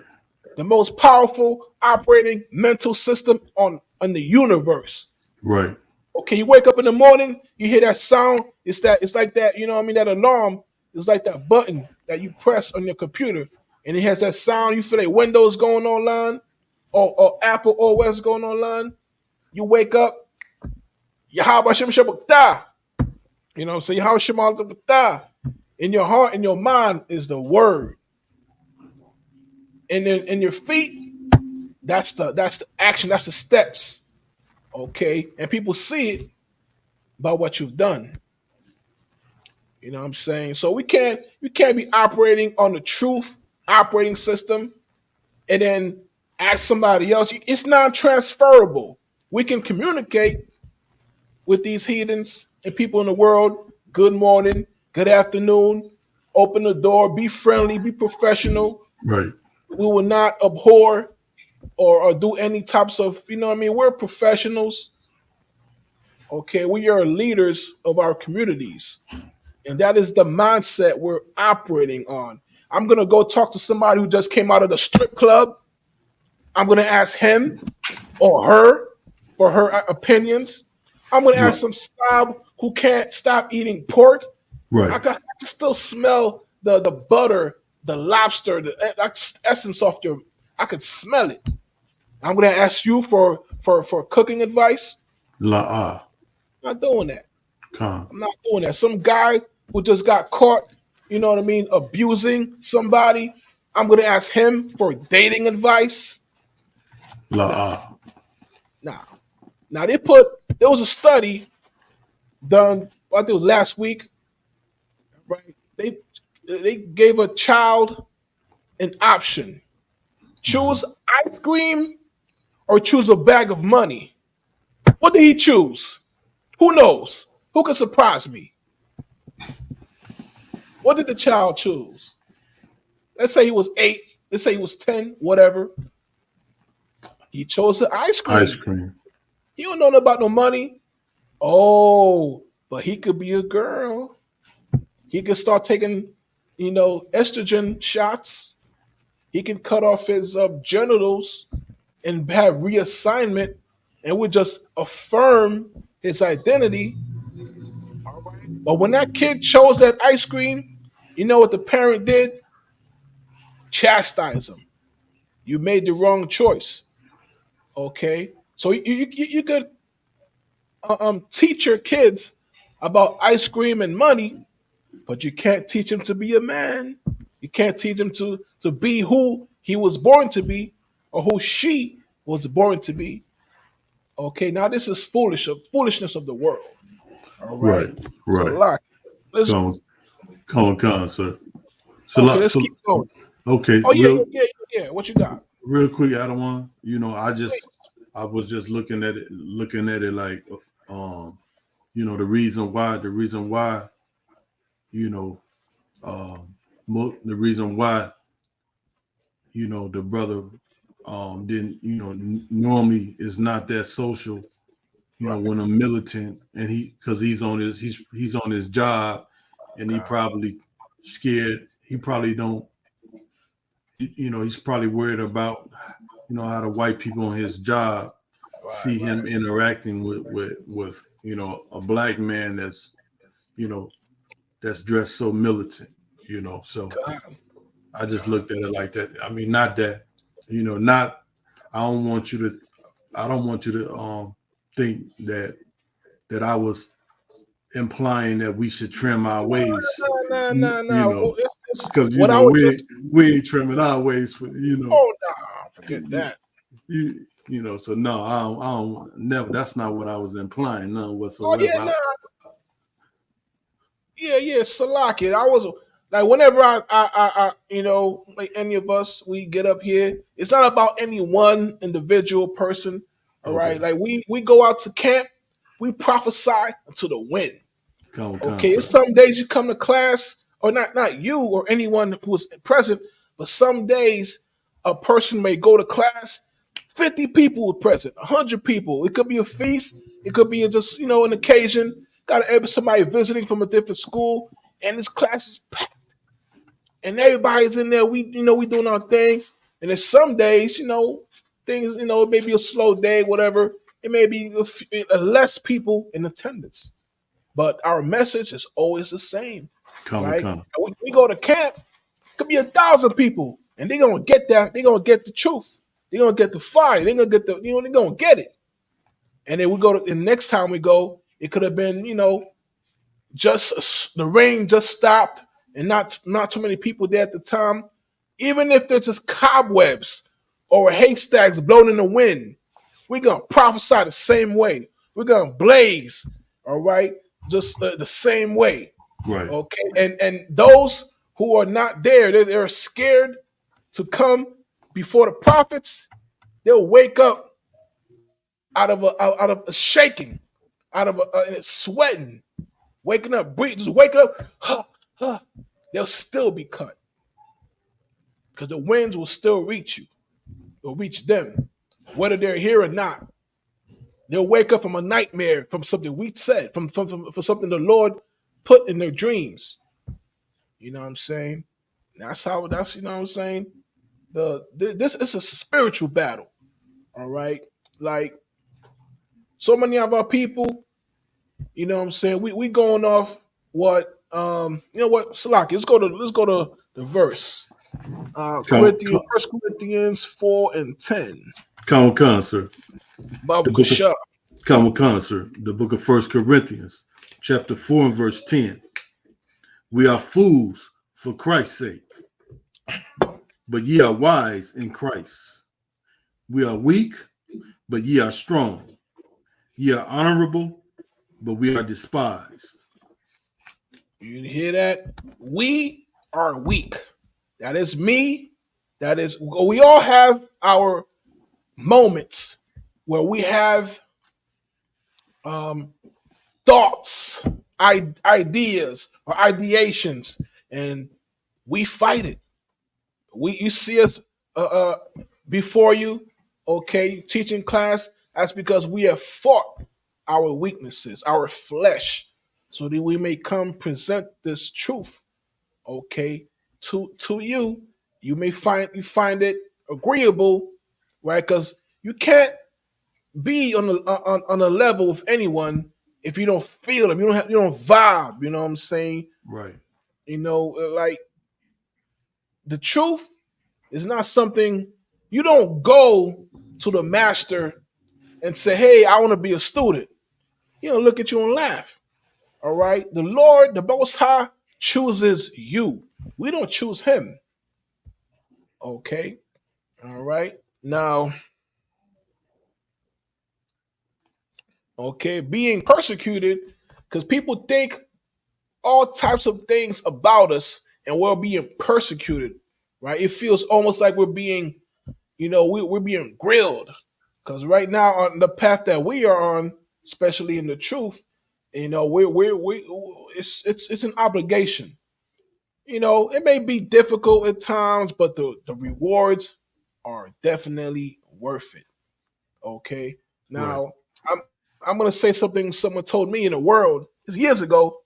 the most powerful operating mental system on the universe. Right. Okay, you wake up in the morning, you hear that sound. It's like that, you know what I mean? That alarm is like that button that you press on your computer, and it has that sound. You feel like Windows going online or Apple OS going online. You wake up, Yahweh Shem Shabbatah. You know what I'm saying? Yahweh Shem Shabbatah. In your heart and your mind is the word. And in your feet, that's the action, that's the steps. Okay. And people see it by what you've done. You know what I'm saying? So we can't be operating on the truth operating system and then ask somebody else. It's non-transferable. We can communicate with these heathens and people in the world. Good morning, good afternoon. Open the door, be friendly, be professional. Right. We will not abhor or do any types of, you know what I mean? We're professionals. Okay, we are leaders of our communities. And that is the mindset we're operating on. I'm going to go talk to somebody who just came out of the strip club. I'm going to ask him or her for her opinions. I'm going to ask some slob who can't stop eating pork. Right. I can still smell the butter, the lobster, the essence off your. I could smell it. I'm going to ask you for cooking advice. Not doing that. Con. I'm not doing that. Some guy who just got caught, you know what I mean, abusing somebody. I'm going to ask him for dating advice. Nah. Now there was a study done, I think it was last week, right? They gave a child an option. Choose ice cream or choose a bag of money. What did he choose? Who knows? Who can surprise me? What did the child choose? Let's say he was 8. Let's say he was 10, whatever. He chose the ice cream. Ice cream. He don't know about no money. Oh, but he could be a girl. He could start taking, estrogen shots. He can cut off his genitals and have reassignment, and would just affirm his identity. All right. But when that kid chose that ice cream, you know what the parent did? Chastise him. You made the wrong choice. Okay, so you could teach your kids about ice cream and money, but you can't teach him to be a man. You can't teach him to be who he was born to be or who she was born to be. Okay, now this is foolishness of the world. All right. Right. Let's Come on, sir. Okay, let's keep going. Okay. Oh yeah. What you got? Real quick, I don't want. I was just looking at it like, the reason why, the reason why, the brother didn't, normally is not that social, when a militant, and because he's on his job, and he probably scared. He probably don't, he's probably worried about, how the white people on his job see him interacting with a black man that's, that's dressed so militant, so I just looked at it like that. I mean, not that, I don't want you to think that I was implying that we should trim our ways. No. Because we ain't trimming our ways for. Oh no, forget that. So no, I don't never. That's not what I was implying, none whatsoever. Oh yeah, Salaki. I was like, whenever I like any of us, we get up here. It's not about any one individual person. All right, like we go out to camp, we prophesy until the wind. Okay, it's some days you come to class, or not you or anyone who was present, but some days a person may go to class, 50 people were present, 100 people. It could be a feast, it could be just an occasion. Got somebody visiting from a different school, and this class is packed, and everybody's in there. We doing our thing, and there's some days, things, it may be a slow day, whatever. It may be less people in attendance, but our message is always the same, right? Come. We go to camp, it could be 1,000 people, and they're gonna get that. They're gonna get the truth. They're gonna get the fire. They're gonna get they're gonna get it. And then we go to the next time we go, it could have been, just the rain just stopped and not too many people there at the time. Even if there's just cobwebs or haystacks blown in the wind, we're gonna prophesy the same way. We're gonna blaze, all right, just the same way, Right. okay. And those who are not there, they're scared to come before the prophets. They'll wake up out of a shaking, out of sweating, waking up, just wake up. They'll still be cut because the winds will still reach you, will reach them, whether they're here or not. They'll wake up from a nightmare, from something we said, from something the Lord put in their dreams. You know what I'm saying? That's you know what I'm saying? This is a spiritual battle. All right. Like so many of our people, you know what I'm saying? We going off what Salaki, let's go to the verse. Corinthians, 1 Corinthians 4:10. Come, sir. Babu Come, sir. The book of 1 Corinthians, chapter 4 and verse 10. We are fools for Christ's sake, but ye are wise in Christ. We are weak, but ye are strong. Ye are honorable, but we are despised. You hear that? We are weak. That is me. That is, we all have our moments where we have thoughts, ideas, or ideations, and we fight it. You see us before you, okay, teaching class. That's because we have fought our weaknesses, our flesh, so that we may come present this truth, okay, to you. You may find it agreeable, right? Because you can't be on a level with anyone if you don't feel them. You don't vibe. You know what I'm saying? Right. Like the truth is not something you don't go to the master and say, "Hey, I want to be a student." He'll look at you and laugh. All right. The Lord, the Most High, chooses you. We don't choose him. Okay. All right. Now, okay, being persecuted, because people think all types of things about us and we're being persecuted, right? It feels almost like we're being, we're being grilled. Because right now on the path that we are on, especially in the truth, it's an obligation. It may be difficult at times, but the rewards are definitely worth it. Okay. Now, right. I'm gonna say something someone told me in the world years ago.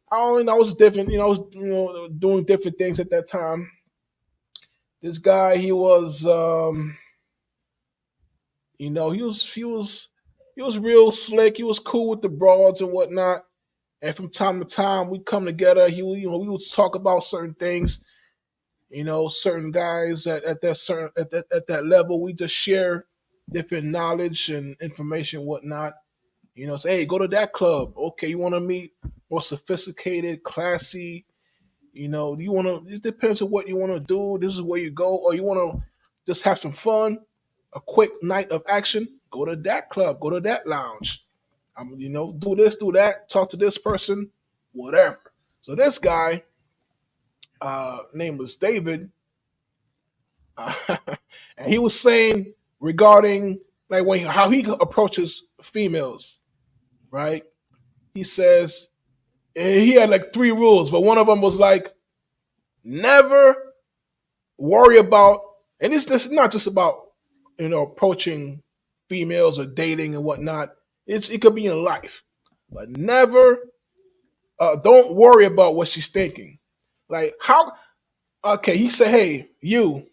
I was different. I was doing different things at that time. This guy, he was, he was real slick. He was cool with the broads and whatnot. And from time to time, we come together. We would talk about certain things. Certain guys at that level, we just share different knowledge and information, and whatnot. Say, hey, go to that club. Okay, you want to meet more sophisticated, classy. You want to. It depends on what you want to do. This is where you go, or you want to just have some fun, a quick night of action. Go to that club. Go to that lounge. Do this, do that. Talk to this person, whatever. So this guy, name was David, and he was saying regarding like how he approaches females, right? He says he had like 3 rules, but one of them was like never worry about, and this is not just about approaching females or dating and whatnot. It could be in life, but never don't worry about what she's thinking. Like how? Okay, he said, "Hey, you,"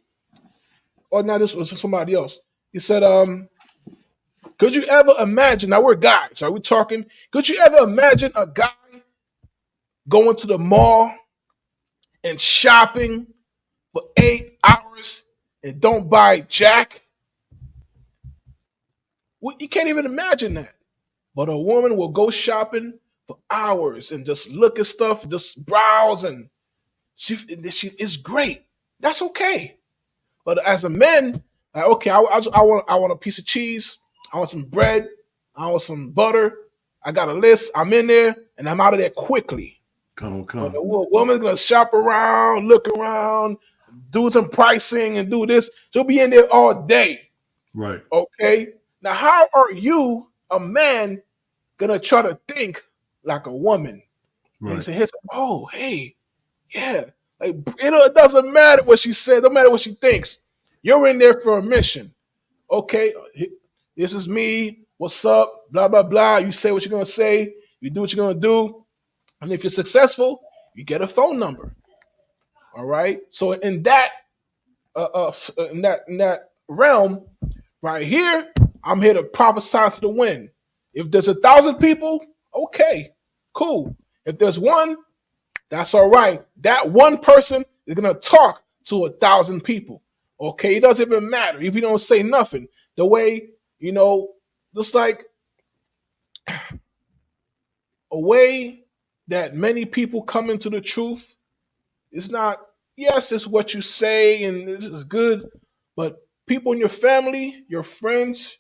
or now this was somebody else. He said, could you ever imagine? Now we're guys. Are we talking? Could you ever imagine a guy going to the mall and shopping for 8 hours and don't buy jack? You can't even imagine that. But a woman will go shopping for hours and just look at stuff, just browse, and she is great. That's okay. But as a man, like, okay, I want a piece of cheese. I want some bread. I want some butter. I got a list. I'm in there, and I'm out of there quickly. Come, But come. a woman's gonna shop around, look around, do some pricing, and do this. She'll be in there all day. Right, Okay. Now, how are you, a man, gonna try to think like a woman? And he right. said, "Oh, hey, yeah." Like it doesn't matter what she said. Don't matter what she thinks. You're in there for a mission. Okay, this is me. What's up? Blah blah blah. You say what you're gonna say. You do what you're gonna do. And if you're successful, you get a phone number. All right. So in that realm right here, I'm here to prophesy to the wind. If there's 1,000 people, okay, cool. If there's one, that's all right. That one person is gonna talk to 1,000 people. Okay, it doesn't even matter if you don't say nothing. The way just like a way that many people come into the truth. It's not. Yes, it's what you say, and this is good. But people in your family, your friends,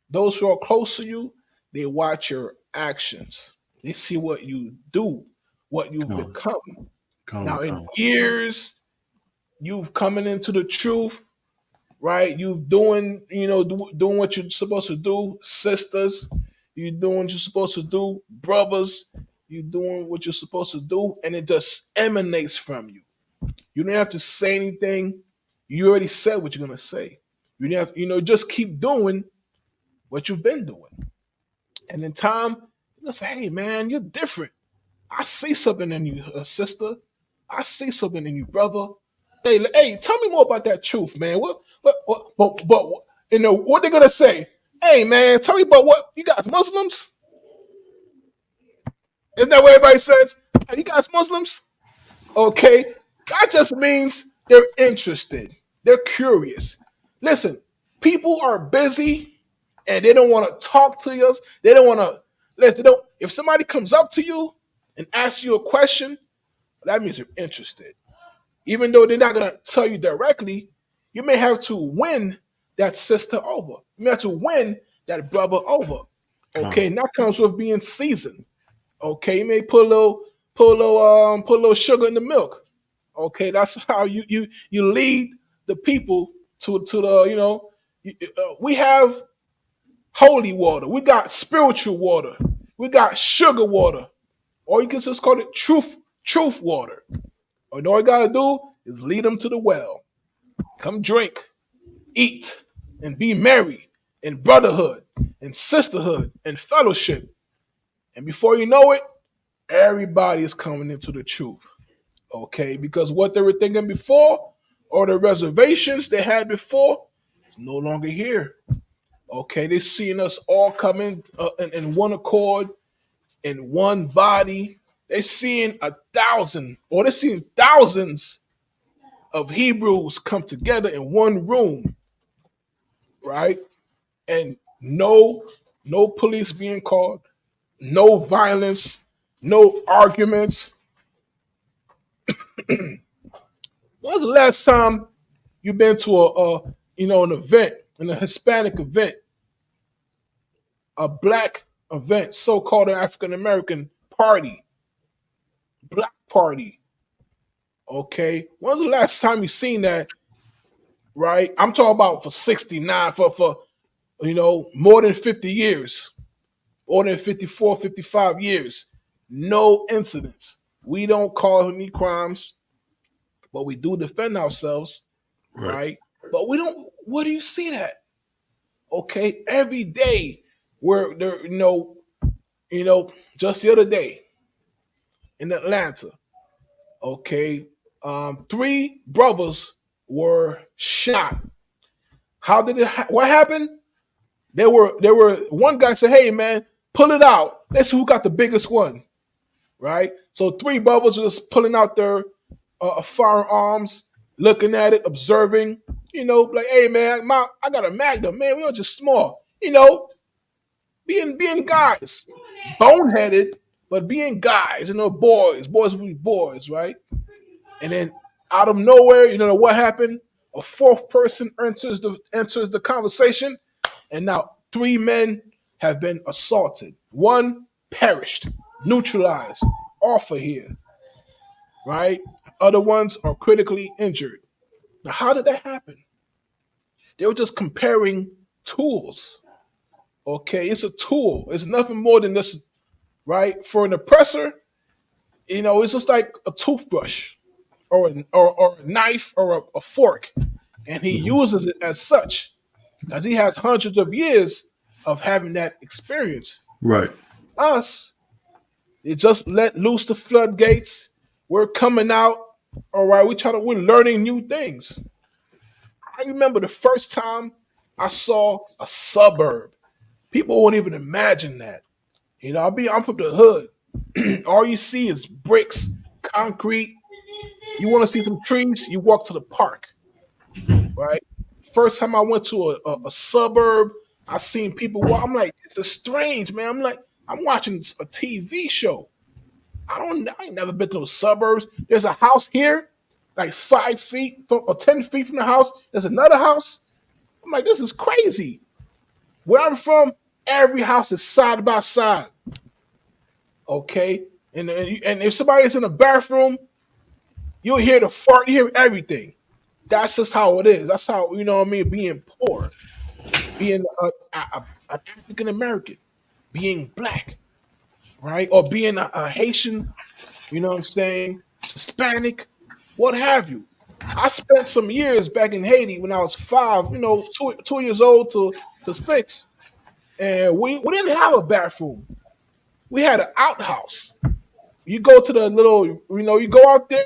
those who are close to you, they watch your actions. They see what you do, what you've Come, become. come, Now, in come. years, you've coming into the truth, right? You've doing what you're supposed to do, sisters. You doing what you're supposed to do, brothers. You doing what you're supposed to do, and it just emanates from you. You don't have to say anything. You already said what you're gonna say. You don't have, just keep doing what you've been doing, and in time, you're gonna say, "Hey, man, you're different. I see something in you, sister. I see something in you, brother. Hey, tell me more about that truth, man. What they gonna say? Hey, man, tell me about what you guys Muslims? Isn't that what everybody says? Hey, you guys Muslims? Okay, that just means they're interested. They're curious. Listen, people are busy and they don't want to talk to us. They don't want to. Listen, they don't. If somebody comes up to you and asks you a question, that means they're interested. Even though they're not going to tell you directly, you may have to win that sister over. You may have to win that brother over. Okay, Come. and that comes with being seasoned. Okay, you may put a little sugar in the milk. Okay, that's how you lead the people to the we have holy water, we got spiritual water, we got sugar water, or you can just call it truth water. And all you gotta do is lead them to the well. Come drink, eat, and be merry in brotherhood and sisterhood and fellowship. And before you know it, everybody is coming into the truth. Okay, because what they were thinking before, or the reservations they had before, is no longer here. Okay, they're seeing us all coming in one accord, in one body. They're seeing 1,000, or they're seeing thousands of Hebrews come together in one room, right? And no police being called, no violence, no arguments. When's the last time you've been to an event, an Hispanic event, a black event, so-called African American party, black party? Okay, when's the last time you seen that? Right, I'm talking about for 69, for more than 50 years, more than 54, 55 years, no incidents. We don't cause any crimes, but we do defend ourselves, Right. right? But we don't. Where do you see that? Okay, every day we're there. Just the other day in Atlanta. Okay, 3 brothers were shot. How did it? What happened? There were one guy said, "Hey man, pull it out. Let's see who got the biggest one." Right. So three brothers was pulling out their firearms, looking at it, observing. Like, hey man, I got a Magnum, man. We are just small. Being guys, boneheaded, but being guys. Boys will be boys, right? And then out of nowhere, what happened? A fourth person enters the conversation, and now three men have been assaulted. One perished, neutralized, off of here, right? Other ones are critically injured. Now, how did that happen? They were just comparing tools. Okay, it's a tool. It's nothing more than this, right? For an oppressor, it's just like a toothbrush or a knife or a fork, and he uses it as such because he has hundreds of years of having that experience. Right. Us, it just let loose the floodgates. We're coming out. All right, we're learning new things. I remember the first time I saw a suburb. People won't even imagine that. I'm from the hood. All you see is bricks, concrete. You want to see some trees, you walk to the park, right? First time I went to a suburb, I seen people walk. I'm like, this is strange, man. I'm like, I'm watching a TV show. I ain't never been to the suburbs. There's a house here, like 5 feet or 10 feet from the house. There's another house. I'm like, this is crazy. Where I'm from, every house is side by side. Okay, and if somebody is in a bathroom, you'll hear the fart, you hear everything. That's just how it is. That's how, being poor, being an African American, being black, right? Or being a Haitian, you know what I'm saying? Hispanic, what have you. I spent some years back in Haiti when I was 5, 2 years old to 6, and we didn't have a bathroom. We had an outhouse. You go to the little, you go out there,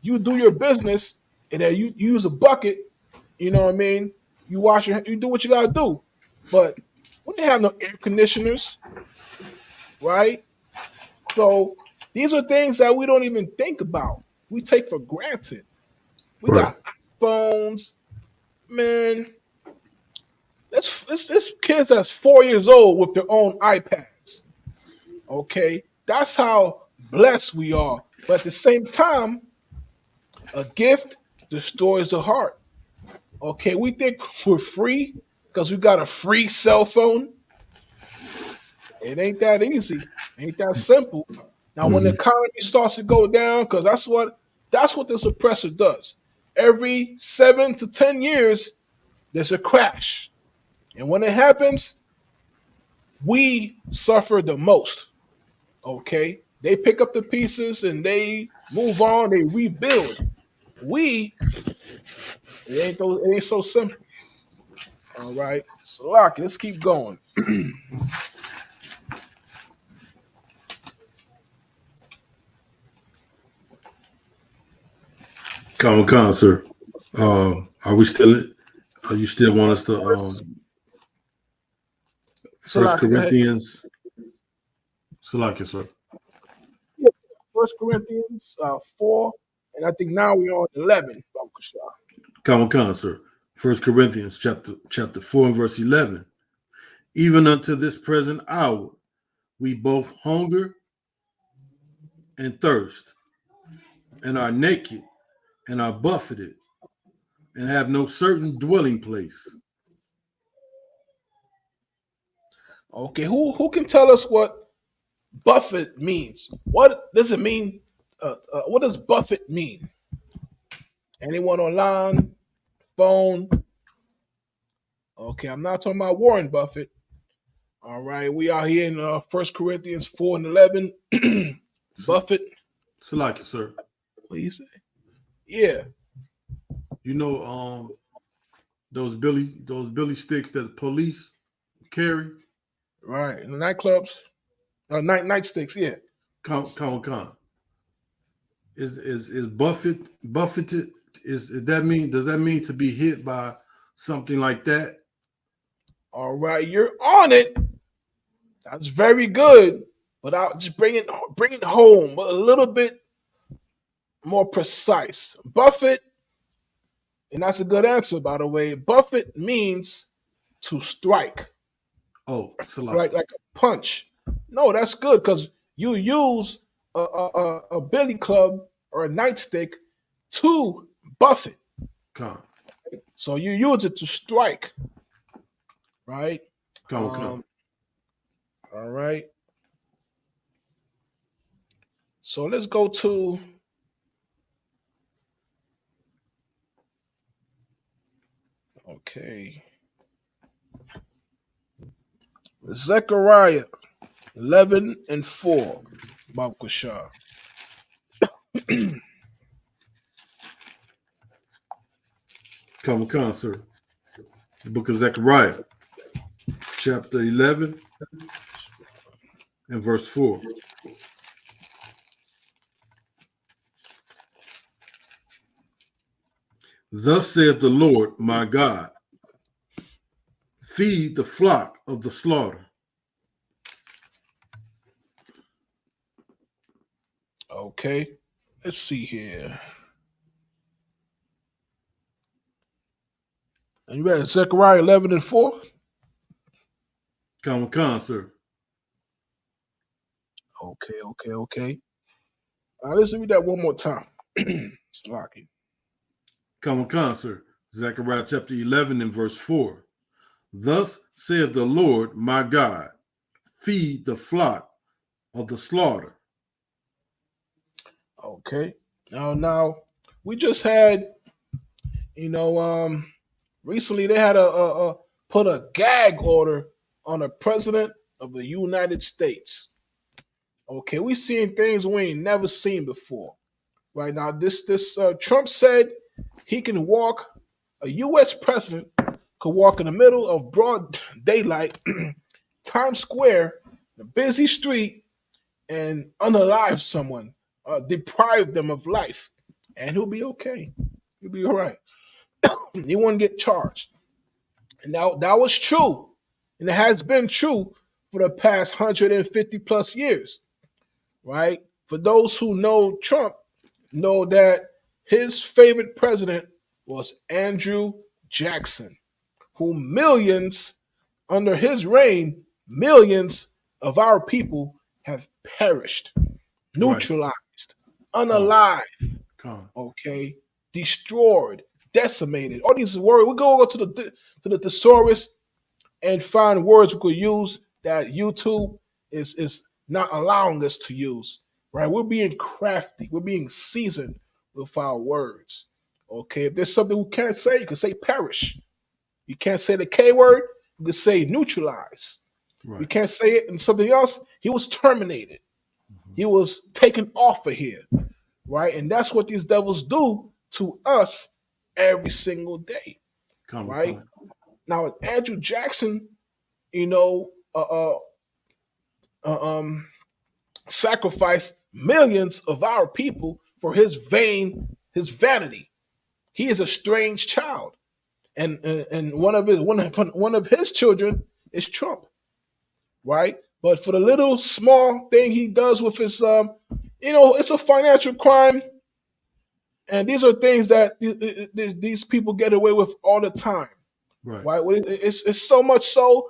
you do your business, and then you use a bucket. You know what I mean? You wash you do what you gotta do. But we didn't have no air conditioners, right? So these are things that we don't even think about. We take for granted. We got phones, man. This kids that's 4 years old with their own iPads. Okay, that's how blessed we are. But at the same time, a gift destroys the heart. Okay, we think we're free because we got a free cell phone. It ain't that easy. Ain't that simple. Now, when the economy starts to go down, because that's what this oppressor does. Every 7 to 10 years, there's a crash, and when it happens, we suffer the most. Okay, they pick up the pieces and they move on. They rebuild. It ain't so simple. All right, so let's keep going. Come, sir. Are we still? Are you still want us to? First Corinthians. Salaki, sir. Yeah, 1 Corinthians 4, and I think now we're on 11. Come, sir. 1 Corinthians chapter 4 and verse 11. Even unto this present hour, we both hunger and thirst, and are naked, and are buffeted, and have no certain dwelling place. Okay, who can tell us what buffet means? What does it mean? What does buffet mean? Anyone online? Phone? Okay, I'm not talking about Warren Buffett. All right, we are here in 1 Corinthians 4 and 11. Buffett. Salaki, sir. What do you say? Yeah. You know those Billy sticks that the police carry? Right. In the nightclubs. Nightsticks, yeah. Come. Is buffeted? Does that mean to be hit by something like that. All right, you're on it. That's very good. But I'll just bring it home a little bit more precise. Buffet, and that's a good answer, by the way. Buffet means to strike, Oh, right? Salaki. Like a punch. No, that's good because you use a billy club or a nightstick to buff it. Come, So you use it to strike, right? come. All right. So let's go to okay. Zechariah 11:4. Bob Kushar. Come, sir. The book of Zechariah, chapter 11 and verse 4. Thus saith the Lord my God, feed the flock of the slaughter. Okay. Let's see here. And you read Zechariah 11:4? Come, sir. Okay. All right, let's read that one more time. It's lucky. Come, sir. Zechariah chapter 11 and verse 4. Thus saith the Lord my God, feed the flock of the slaughter. Okay. Now we just had, recently they had a put a gag order on a president of the United States. Okay, we seeing things we ain't never seen before. Right now, this Trump said he can walk. A U.S. president could walk in the middle of broad daylight, Times Square, a busy street, and unalive someone, deprive them of life, and he'll be okay. He'll be all right. He won't get charged. And now that was true, and it has been true for the past 150 plus years, right? For those who know Trump, know that his favorite president was Andrew Jackson, who millions under his reign, millions of our people have perished, neutralized, unalive, okay, destroyed, decimated. All these words. We go to the thesaurus and find words we could use that YouTube is not allowing us to use. Right? We're being crafty. We're being seasoned with our words. Okay. If there's something we can't say, you can say perish. You can't say the K word. You can say neutralize. Right. You can't say it and something else. He was terminated. He was taken off of here. Right? And that's what these devils do to us every single day. Right? Now, Andrew Jackson, sacrificed millions of our people for his vanity. He is a strange child, and one of his children is Trump, right? But for the little small thing he does with his, it's a financial crime, and these are things that these people get away with all the time, right? It's so much so.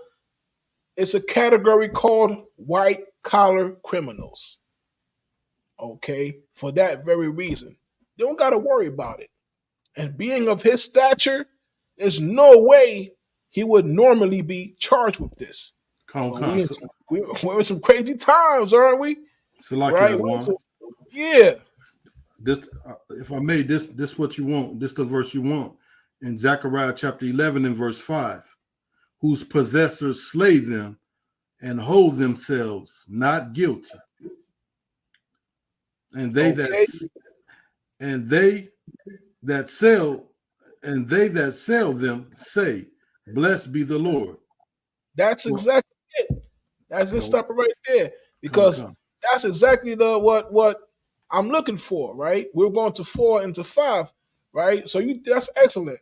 It's a category called white collar criminals. Okay, for that very reason, they don't got to worry about it. And being of his stature, there's no way he would normally be charged with this. We're in some crazy times, aren't we? Right? Yeah. This, if I may, this what you want. This the verse you want in Zechariah chapter 11 and verse 5. Whose possessors slay them and hold themselves not guilty. And they that sell them say, blessed be the Lord. That's exactly it. Let's stop it right there. Because that's exactly what I'm looking for, right? We're going to 4 into 5, right? So that's excellent,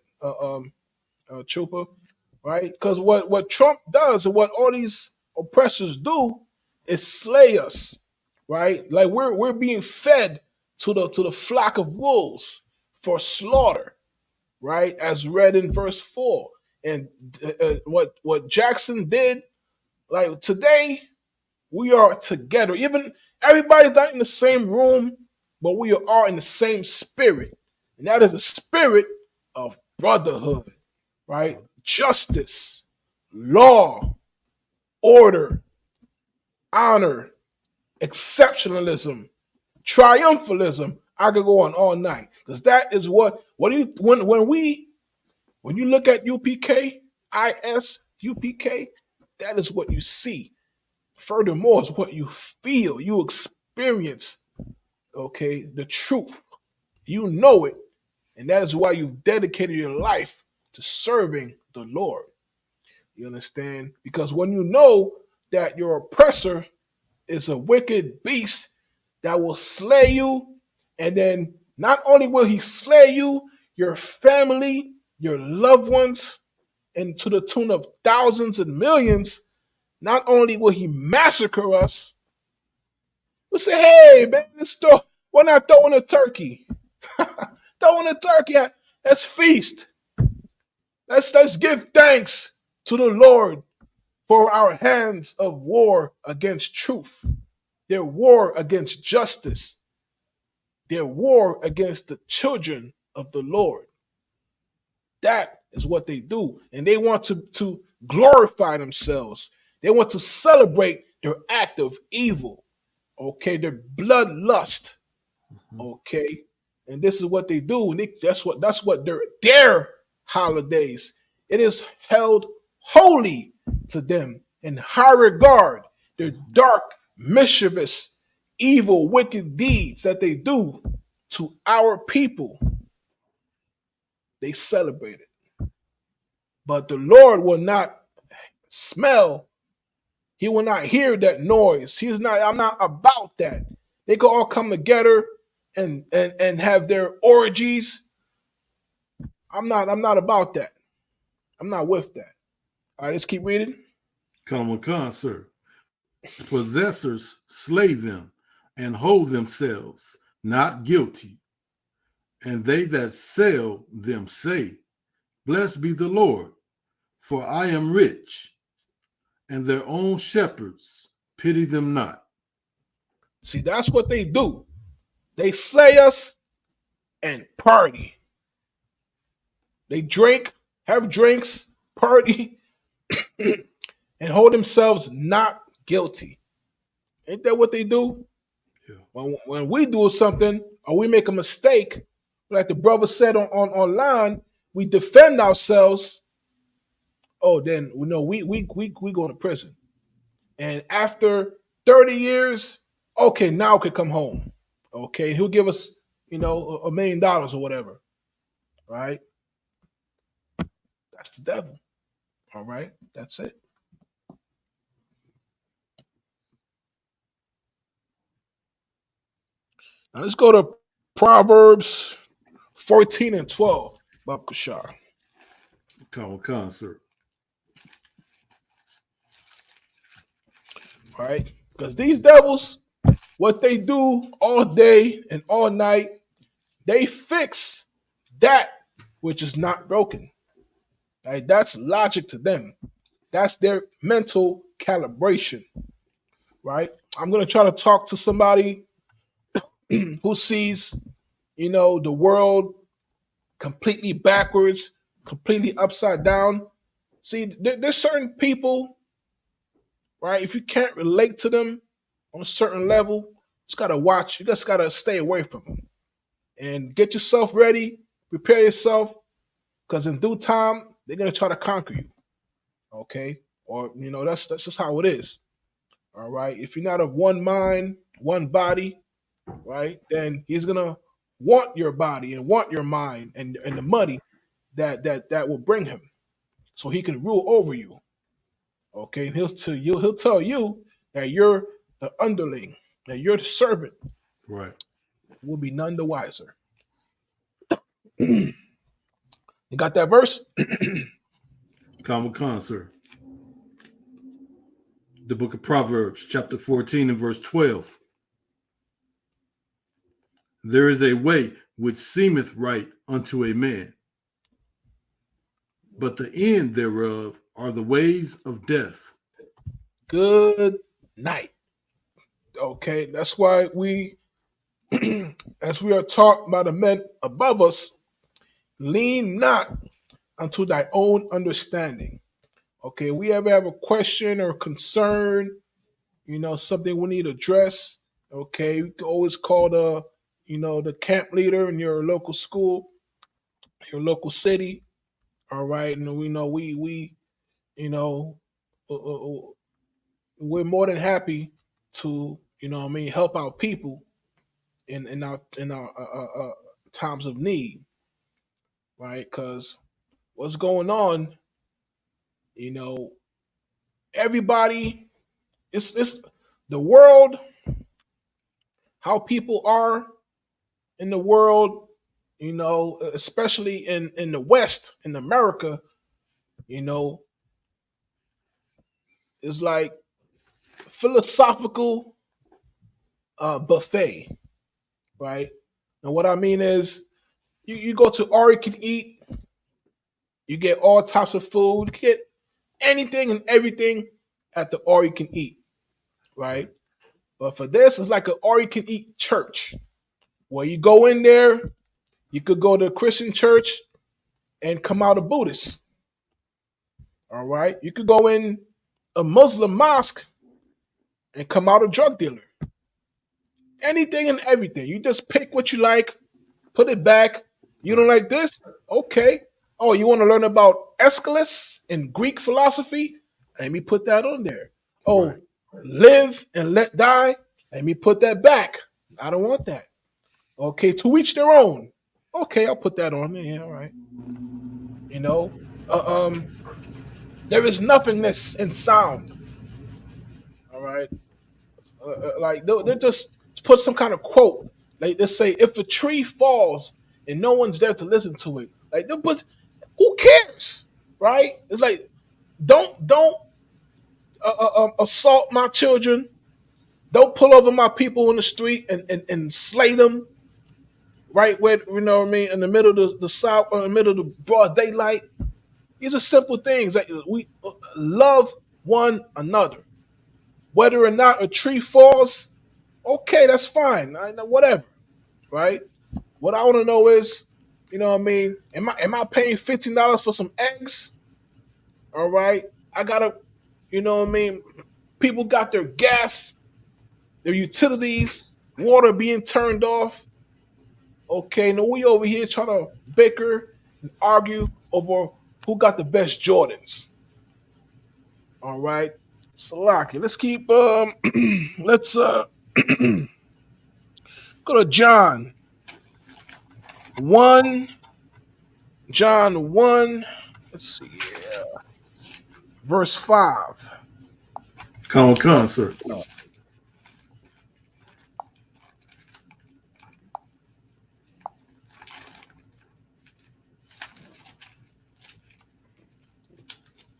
Trooper, right? Because what Trump does and what all these oppressors do is slay us, right? Like we're being fed to the flock of wolves for slaughter, right? As read in verse 4. And what Jackson did, like today, we are together. Even everybody's not in the same room, but we are in the same spirit. And that is the spirit of brotherhood, right? Justice, law, order, honor, exceptionalism, triumphalism. I could go on all night. Because that is what do you when you look at UPK, UPK, that is what you see. Furthermore, it's what you feel, you experience, okay, the truth. You know it, and that is why you've dedicated your life to serving the Lord. You understand? Because when you know that your oppressor is a wicked beast that will slay you, and then not only will he slay you, your family, your loved ones, and to the tune of thousands and millions, not only will he massacre us, we'll say, hey, man, we're not throwing a turkey. Throwing a turkey, let's feast. Let's give thanks to the Lord for our hands of war against truth, their war against justice, their war against the children of the Lord. That is what they do. And they want to glorify themselves. They want to celebrate their act of evil. Okay, their bloodlust. Okay. And this is what they do. And that's what their holidays. It is held holy to them in high regard. Their dark, mischievous, evil, wicked deeds that they do to our people, they celebrate it. But the Lord will not smell, he will not hear that noise. I'm not about that. They can all come together and have their orgies. I'm not about that. I'm not with that. All right, let's keep reading. Come, sir. Possessors slay them and hold themselves not guilty. And they that sell them say, blessed be the Lord, for I am rich. And their own shepherds pity them not. See, that's what they do. They slay us and party. They drink, have drinks, party, and hold themselves not guilty. Ain't that what they do? Yeah. When we do something or we make a mistake, like the brother said on online, we defend ourselves. Oh, then we go to prison. And after 30 years, okay, now we can come home. Okay, he'll give us, $1 million or whatever. Right? That's the devil. All right, that's it. Now let's go to Proverbs 14 and 12. Bab Kashar. Come, sir. All right, because these devils, what they do all day and all night, they fix that which is not broken. Right? That's logic to them. That's their mental calibration. Right? I'm going to try to talk to somebody who sees, the world completely backwards, completely upside down. See, there's certain people, right? If you can't relate to them on a certain level, you just got to watch. You just got to stay away from them and get yourself ready, prepare yourself, because in due time, they're going to try to conquer you. Okay? Or, that's just how it is. All right? If you're not of one mind, one body, right, then he's going to want your body and want your mind and the money that will bring him so he can rule over you. Okay? And he'll tell you that you're the underling, that you're the servant. Right. Will be none the wiser. You got that verse? Common Con, sir. The book of Proverbs, chapter 14 and verse 12. There is a way which seemeth right unto a man, but the end thereof are the ways of death. Good night. Okay, that's why we, as we are taught by the men above us, lean not unto thy own understanding. Okay, we ever have a question or concern, something we need address. Okay, you can always call the camp leader in your local school, your local city. All right, and we know you know, uh, uh, uh, we're more than happy to, help out people in our times of need, right? Because what's going on, you know, everybody, it's the world, how people are in the world, especially in the West, in America, you know, is like philosophical buffet, right? And what I mean is, you go to all you can eat, you get all types of food, you get anything and everything at the all you can eat, right? But for this, it's like an all you can eat church where you go in there, you could go to a Christian church and come out a Buddhist. All right. You could go in a Muslim mosque and come out a drug dealer. Anything and everything. You just pick what you like, put it back. You don't like this? Okay. Oh, you want to learn about Aeschylus and Greek philosophy? Let me put that on there. Right. Oh, live and let die? Let me put that back. I don't want that. Okay, to each their own. Okay, I'll put that on there. Yeah, all right. You know, uh, um, there is nothingness in sound. All right, like they'll just put some kind of quote. Like they say, if a tree falls and no one's there to listen to it, like they'll put, who cares, right? It's like don't assault my children. Don't pull over my people in the street and slay them. Right where you know what I mean in the middle of the south, or in the middle of the broad daylight. These are simple things that we love one another. Whether or not a tree falls, okay, that's fine. Whatever, right? What I want to know is, you know what I mean? Am I paying $15 for some eggs? All right, I gotta, you know what I mean? People got their gas, their utilities, water being turned off. Okay, now we over here trying to bicker and argue over who got the best Jordans. All right, Salaki. Let's keep. Let's go to one. John 1. Let's see. Verse 5. Common Con, sir.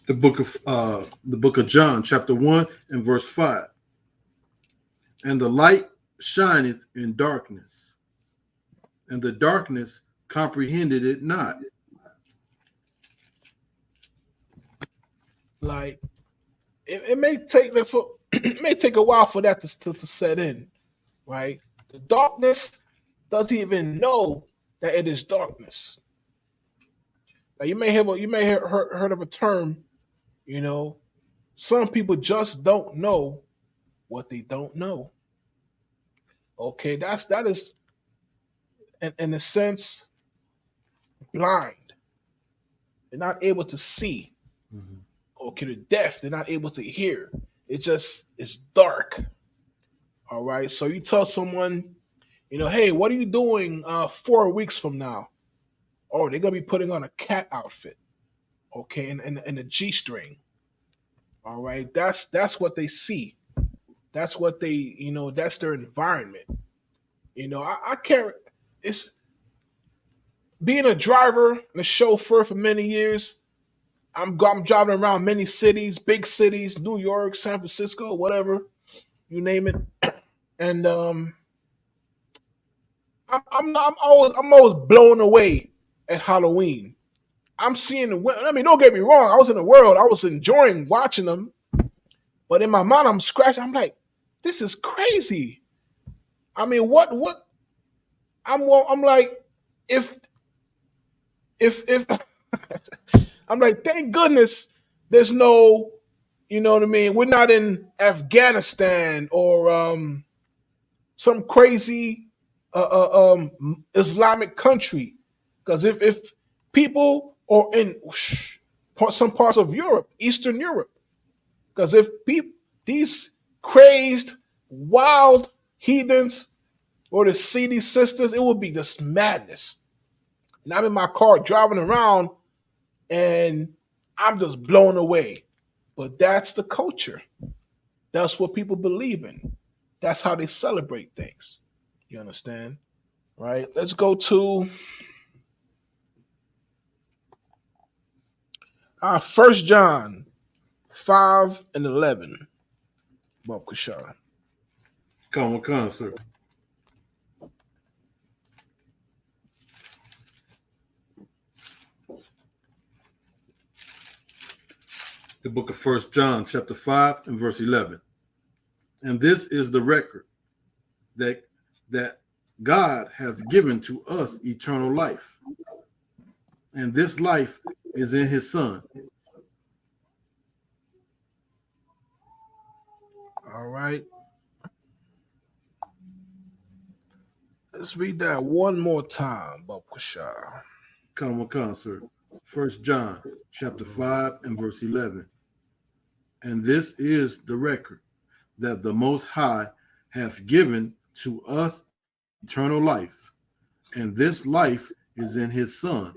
The book of John, chapter 1 and verse 5. And the light shineth in darkness, and the darkness comprehended it not. Like it may take it may take a while for that to set in, right? The darkness doesn't even know that it is darkness. Now you may have heard of a term, you know, some people just don't know what they don't know. Okay, that is in a sense blind. They're not able to see. Mhm. Okay, they're deaf. They're not able to hear. It's dark. All right. So you tell someone, hey, what are you doing 4 weeks from now? Oh, they're gonna be putting on a cat outfit. Okay, and a G string. All right. That's what they see. That's what they, that's their environment. I can't. It's being a driver and a chauffeur for many years. I'm driving around many cities, big cities, New York, San Francisco, whatever you name it, and I'm always blown away at Halloween. I'm seeing the. I mean, don't get me wrong. I was in the world. I was enjoying watching them, but in my mind, I'm scratching. I'm like, this is crazy. I mean, what? I'm like, if if I'm like, thank goodness there's no, you know what I mean. We're not in Afghanistan or some crazy Islamic country, because if people are in some parts of Europe, Eastern Europe, because if people these crazed, wild heathens were to see these sisters, it would be just madness. And I'm in my car driving around, and I'm just blown away. But that's the culture. That's what people believe in. That's how they celebrate things. You understand? Right? Let's go to 1 John 5 and 11. Bob Kushar. Come on, sir. The book of 1 John, chapter 5 and verse 11. And this is the record that God has given to us eternal life. And this life is in his Son. All right. Let's read that one more time, Bob Kushar. Come on, sir. 1 John chapter 5 and verse 11. And this is the record that the Most High hath given to us eternal life, and this life is in his Son.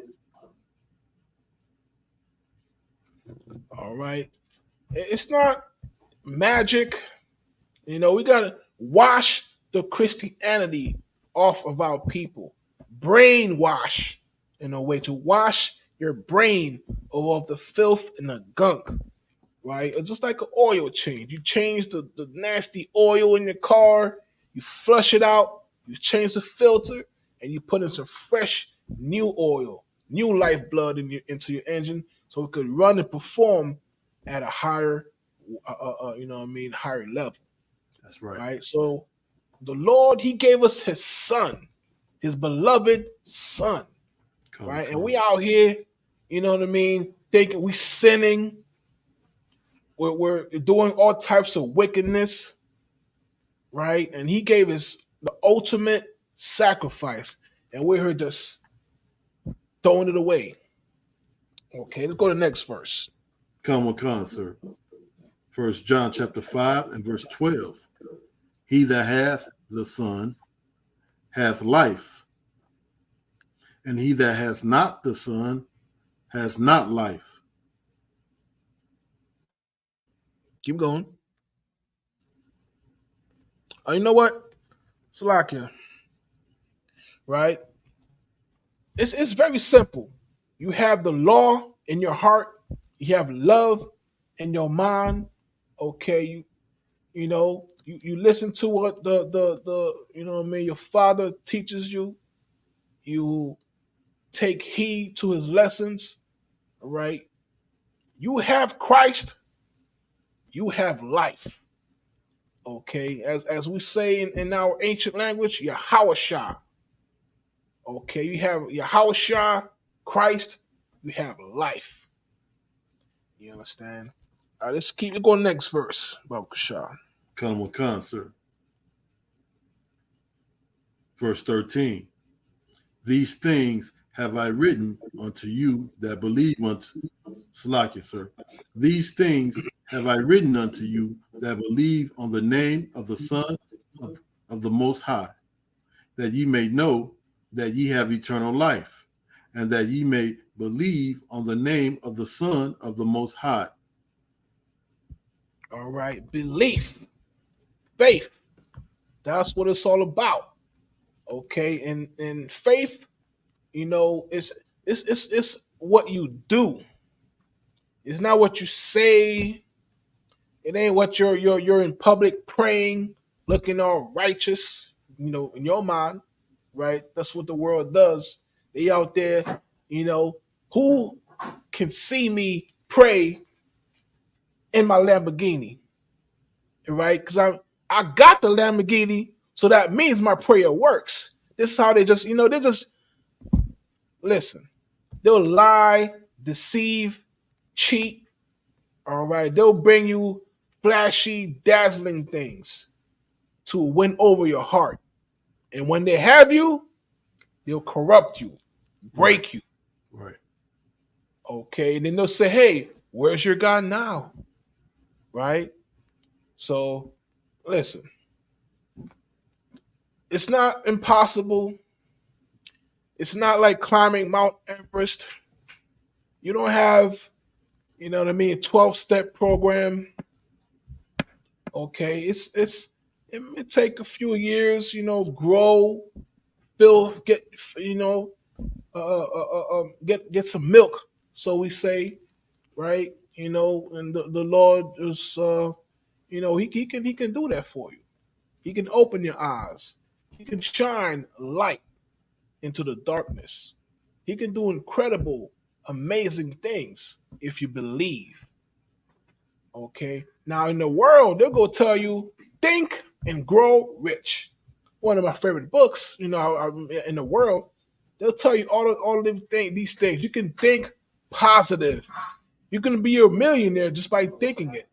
All right. It's not magic. You know, we got to wash the Christianity off of our people. Brainwash, in a way, to wash your brain of the filth and the gunk, right? It's just like an oil change. You change the nasty oil in your car, you flush it out, you change the filter, and you put in some fresh new oil, new lifeblood into your engine, so it could run and perform at a higher, you know what I mean, higher level. That's right. Right. So the Lord, He gave us His Son, His beloved Son. Right. And we out here, you know what I mean, thinking we sinning. We're doing all types of wickedness. Right. And He gave us the ultimate sacrifice. And we're here just throwing it away. Okay, let's go to the next verse. Come on, sir. 1 John chapter 5 and verse 12. He that hath the Son hath life, and he that has not the Son has not life. Keep going. You know what? Salakia. Right? It's very simple. You have the law in your heart, you have love in your mind. Okay, you know, you listen to what the you know what I mean, your father teaches you. You take heed to his lessons, right? You have Christ, you have life. Okay, as we say in our ancient language, Yahawashah. Okay, you have Yahawashah, Christ, you have life. You understand? All right, let's keep it going. Next verse, Babakashah. Come on, sir. Verse 13. These things have I written unto you that believe unto Salakia, sir. These things have I written unto you that believe on the name of the Son of the Most High, that ye may know that ye have eternal life, and that ye may believe on the name of the Son of the Most High. All right, belief, faith. That's what it's all about. Okay, and faith, you know, it's what you do. It's not what you say. It ain't what you're in public praying, looking all righteous, in your mind, right? That's what the world does. They out there, who can see me pray in my Lamborghini, right? Because I got the Lamborghini, so that means my prayer works. This is how they just listen. They'll lie, deceive, cheat. All right, they'll bring you flashy, dazzling things to win over your heart, and when they have you, they'll corrupt you, break you. Right. Okay, and then they'll say, "Hey, where's your God now?" Right? So, listen, it's not impossible. It's not like climbing Mount Everest. You don't have, 12-step program. Okay, it may take a few years, grow, build, get, get some milk, so we say, right? And the Lord is, he can do that for you. He can open your eyes. He can shine light into the darkness. He can do incredible, amazing things if you believe. Okay. Now in the world, they'll go tell you, think and grow rich. One of my favorite books, in the world, they'll tell you all of these things. You can think positive. You can be a millionaire just by thinking it.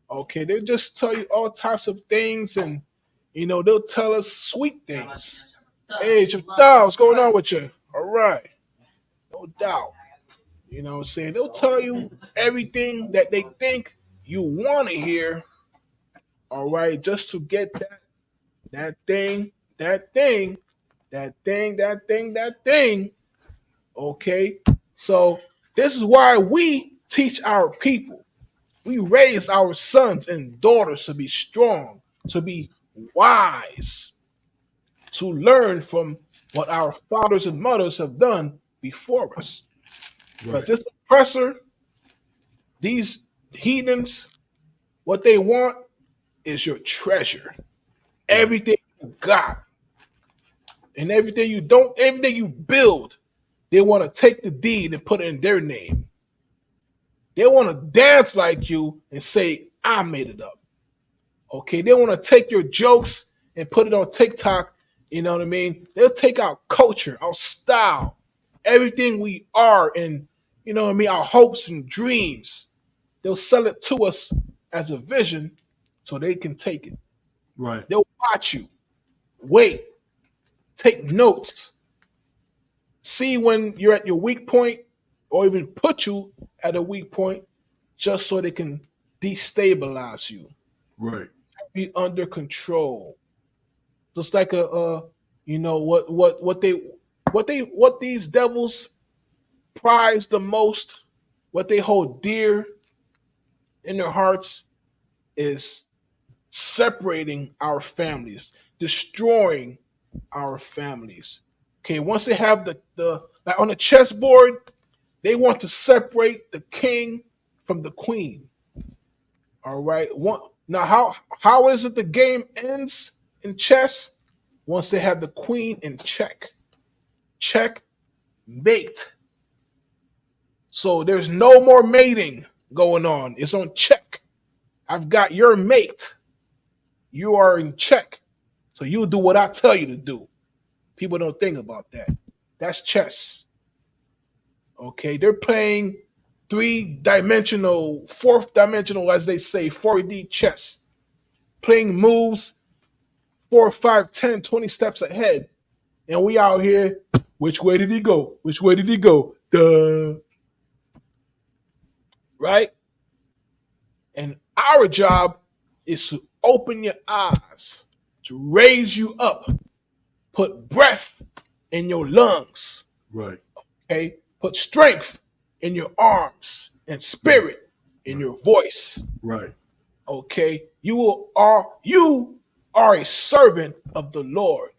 Okay, they'll just tell you all types of things, and they'll tell us sweet things. Hey, Jafar, what's going on with you? All right, no doubt. You know what I'm saying? They'll tell you everything that they think you want to hear, all right, just to get that thing, that thing, that thing, that thing, that thing. Okay. So this is why we teach our people. We raise our sons and daughters to be strong, to be wise, to learn from what our fathers and mothers have done before us. Because this oppressor, these heathens, what they want is your treasure. Everything you got. And everything you don't, everything you build, they want to take the deed and put it in their name. They want to dance like you and say, I made it up. Okay. They want to take your jokes and put it on TikTok. You know what I mean? They'll take our culture, our style, everything we are, and our hopes and dreams. They'll sell it to us as a vision so they can take it. Right. They'll watch you, wait, take notes, see when you're at your weak point, or even put you at a weak point just so they can destabilize you. Right. Be under control. Just like what these devils prize the most, what they hold dear in their hearts is separating our families, destroying our families. Okay, once they have the like on the chessboard, they want to separate the king from the queen. All right. Now, how is it the game ends in chess? Once they have the queen in check, check, mate. So there's no more mating going on. It's on check. I've got your mate. You are in check. So you do what I tell you to do. People don't think about that. That's chess. Okay, they're playing 3-dimensional, fourth dimensional, as they say, 4D chess. Playing moves 4, 5, 10, 20 steps ahead. And we out here, which way did he go? Which way did he go? Duh. Right? And our job is to open your eyes, to raise you up, put breath in your lungs. Right. Okay? Put strength in your arms and spirit in your voice. Right. Okay? You are a servant of the Lord.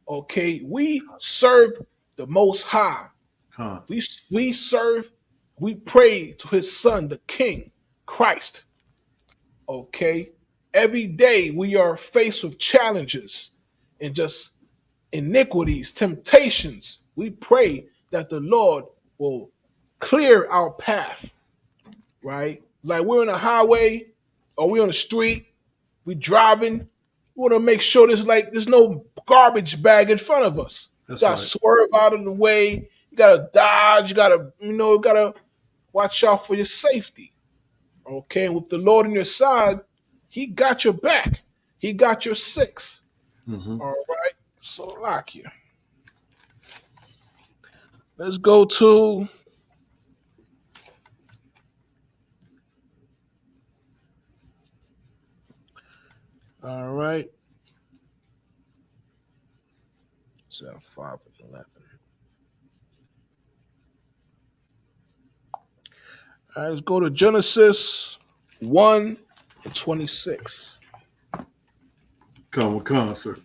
Okay? We serve the Most High. Con. We serve, we pray to his son, the King, Christ. Okay? Every day we are faced with challenges and just iniquities, temptations. We pray that the Lord will clear our path, right? Like we're on a highway or we're on the street, we driving. We want to make sure there's no garbage bag in front of us. That's You gotta right. swerve out of the way. You gotta dodge. You gotta watch out for your safety. Okay, and with the Lord on your side, He got your back. He got your six. Mm-hmm. All right. So lock you. Let's go to all right. 7, 5, 11. All right, let's go to Genesis 1 and 26. Come, sir.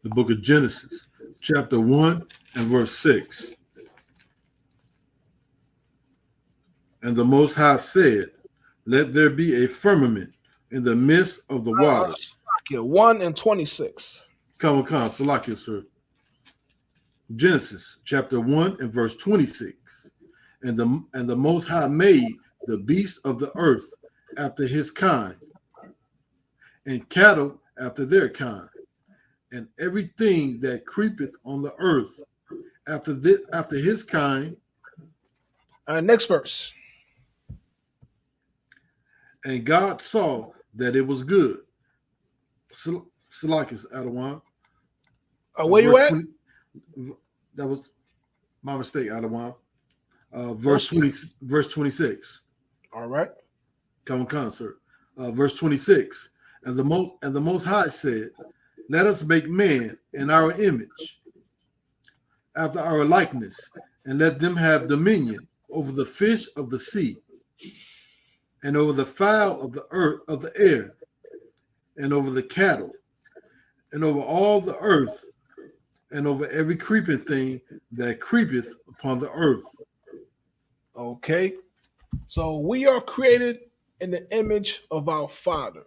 The book of Genesis, chapter 1 and verse 6. And the Most High said, let there be a firmament in the midst of the waters. 1 and 26. Come, Salakia, sir. Genesis chapter 1 and verse 26. And the Most High made the beasts of the earth after his kind, and cattle after their kind, and everything that creepeth on the earth after his kind. Next verse. And God saw that it was good. Salakis, Adawan. Where you at? 20, that was my mistake, Adawan. Verse 26. All right. Come, sir. Verse 26. And the Most High said, let us make man in our image, after our likeness, and let them have dominion over the fish of the sea, and over the fowl of the earth, of the air, and over the cattle, and over all the earth, and over every creeping thing that creepeth upon the earth. Okay. So we are created in the image of our Father,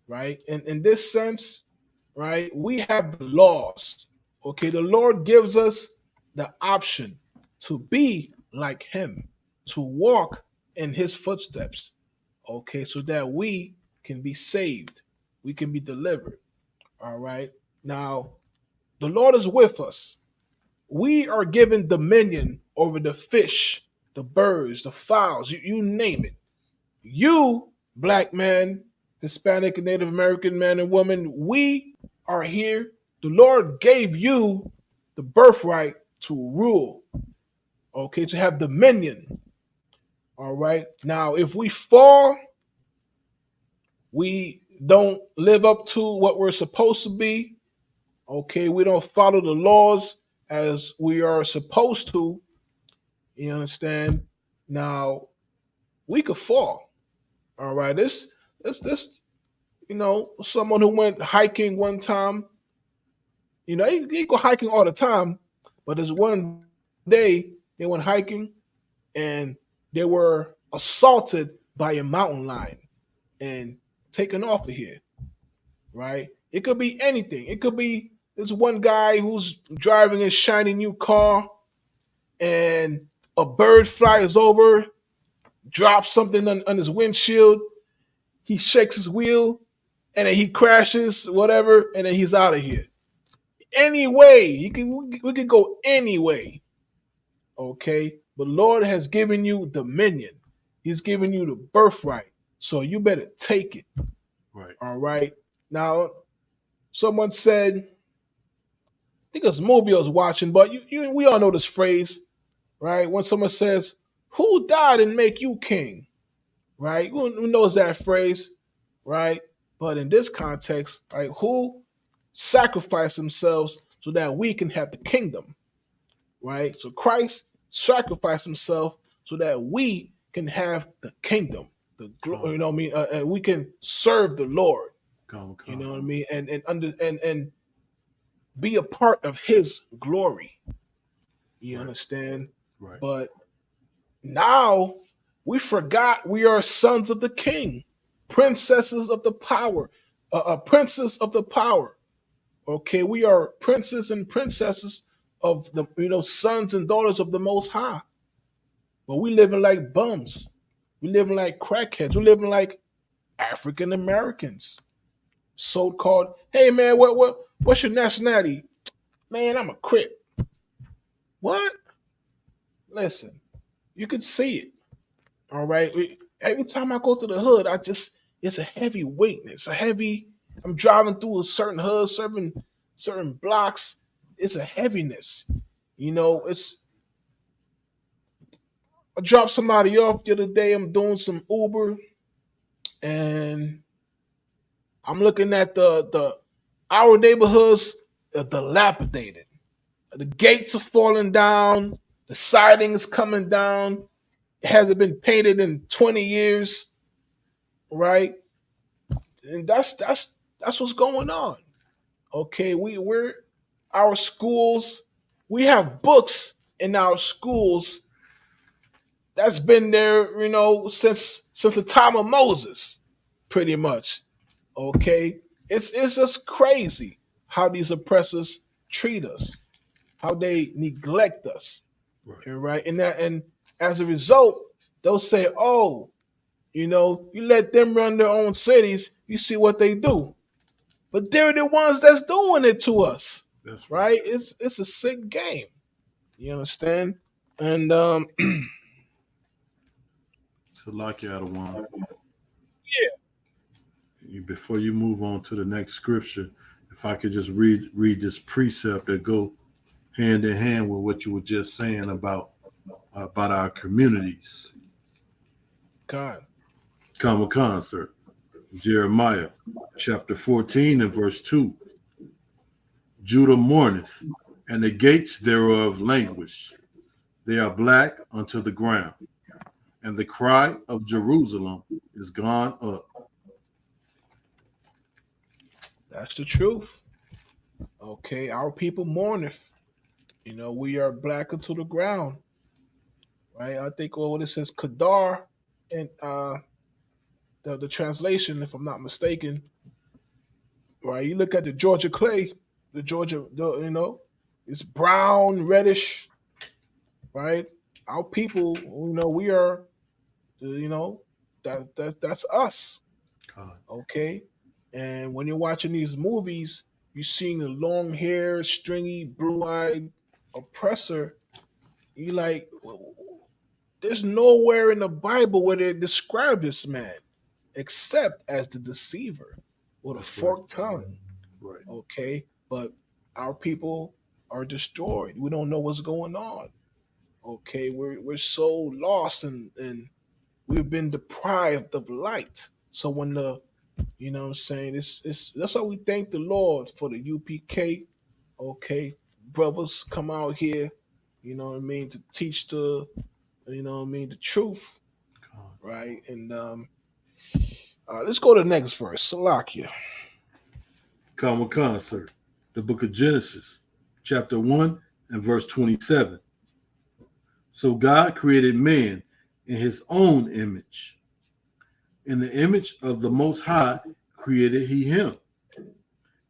right? And in this sense, right, we have the laws. Okay. The Lord gives us the option to be like him, to walk in his footsteps. Okay. So that we can be saved. We can be delivered. All right. Now, the Lord is with us. We are given dominion over the fish, the birds, the fowls, you name it. You, black man, Hispanic and Native American man and woman, we are here. The Lord gave you the birthright to rule, okay, to have dominion. All right. Now, if we fall, we don't live up to what we're supposed to be. Okay, we don't follow the laws as we are supposed to. You understand? Now, we could fall. All right. This, someone who went hiking one time, he go hiking all the time, but there's one day they went hiking and they were assaulted by a mountain lion and taken off of here. Right? It could be anything. It could be this one guy who's driving a shiny new car and a bird flies over, drops something on his windshield. He shakes his wheel and then he crashes, whatever, and then he's out of here. Any way, we could go any way. Okay? But Lord has given you dominion. He's given you the birthright. So you better take it. Right. All right. Now, someone said, I think it was Mobile's watching, but we all know this phrase, right? When someone says, who died and make you king? Right? Who knows that phrase? Right? But in this context, right, who sacrificed themselves so that we can have the kingdom? Right? So Christ sacrificed himself so that we can have the kingdom. And we can serve the Lord. You know what I mean? And be a part of his glory. You understand? Right. But Now we forgot we are sons of the king, princesses of the power, princes of the power. Okay, we are princes and princesses of the sons and daughters of the Most High. But we living like bums. We living like crackheads. We living like African Americans. So called, hey man, what's your nationality? Man, I'm a Crip. What? Listen, you can see it. All right. Every time I go to the hood, it's a heavy weightness, a heavy. I'm driving through a certain hood, certain blocks. It's a heaviness. It's. I dropped somebody off the other day. I'm doing some Uber, and I'm looking at the our neighborhoods are dilapidated. The gates are falling down. The siding is coming down. It hasn't been painted in 20 years, right? And that's what's going on. Okay, we're our schools. We have books in our schools that's been there, since the time of Moses, pretty much. Okay, it's just crazy how these oppressors treat us, how they neglect us, right? And as a result, they'll say, "Oh, you let them run their own cities. You see what they do." But they're the ones that's doing it to us. That's right. It's a sick game. You understand? And So lock you out of one. yeah, Before you move on to the next scripture, if I could just read this precept that go hand in hand with what you were just saying about our communities. God. Common concert. Jeremiah chapter 14 and verse 2. Judah mourneth, and the gates thereof languish. They are black unto the ground, and the cry of Jerusalem is gone up. That's the truth. Okay, our people mourneth. We are black unto the ground. Right? I think what it says Kadar and the translation, if I'm not mistaken. Right? You look at the Georgia clay, it's brown, reddish, right? Our people, we are, that's us. God. Okay. And when you're watching these movies, you're seeing the long hair, stringy, blue eyed oppressor. You like, there's nowhere in the Bible where they describe this man except as the deceiver with a That's forked right. tongue. Right. Okay. But our people are destroyed. We don't know what's going on. Okay. We're so lost and we've been deprived of light. So when what I'm saying, it's that's how we thank the Lord for the UPK. Okay, brothers come out here, to teach the truth, God. right? And let's go to the next verse, Salakia. Common concert. The book of Genesis, chapter 1 and verse 27. So God created man in his own image. In the image of the Most High created he him.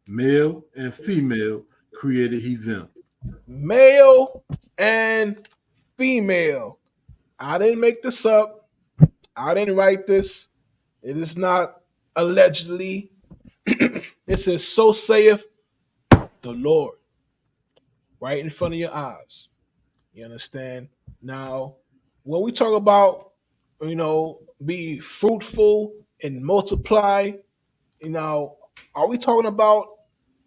Male and female created he them. Male and female. I didn't make this up. I didn't write this. It is not allegedly. It says, "So saith the Lord," right in front of your eyes. You understand? Now, when we talk about, be fruitful and multiply, are we talking about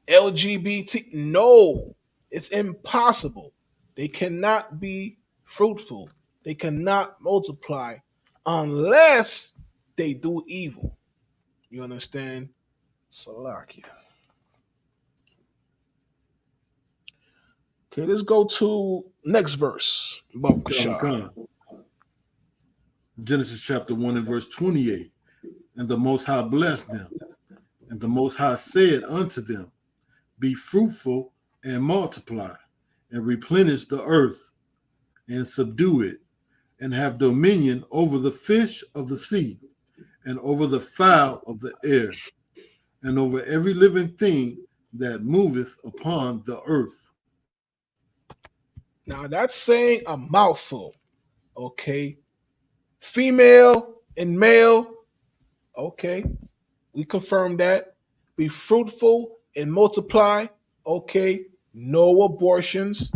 LGBT? No, it's impossible. They cannot be fruitful. They cannot multiply unless they do evil. You understand? Salakia. Okay, let's go to next verse. Common. Genesis chapter 1 and verse 28. And the Most High blessed them. And the Most High said unto them, Be fruitful and multiply, and replenish the earth, and subdue it, and have dominion over the fish of the sea, and over the fowl of the air, and over every living thing that moveth upon the earth. Now that's saying a mouthful. Okay. Female and male. Okay. We confirm that. Be fruitful and multiply. Okay. No abortions.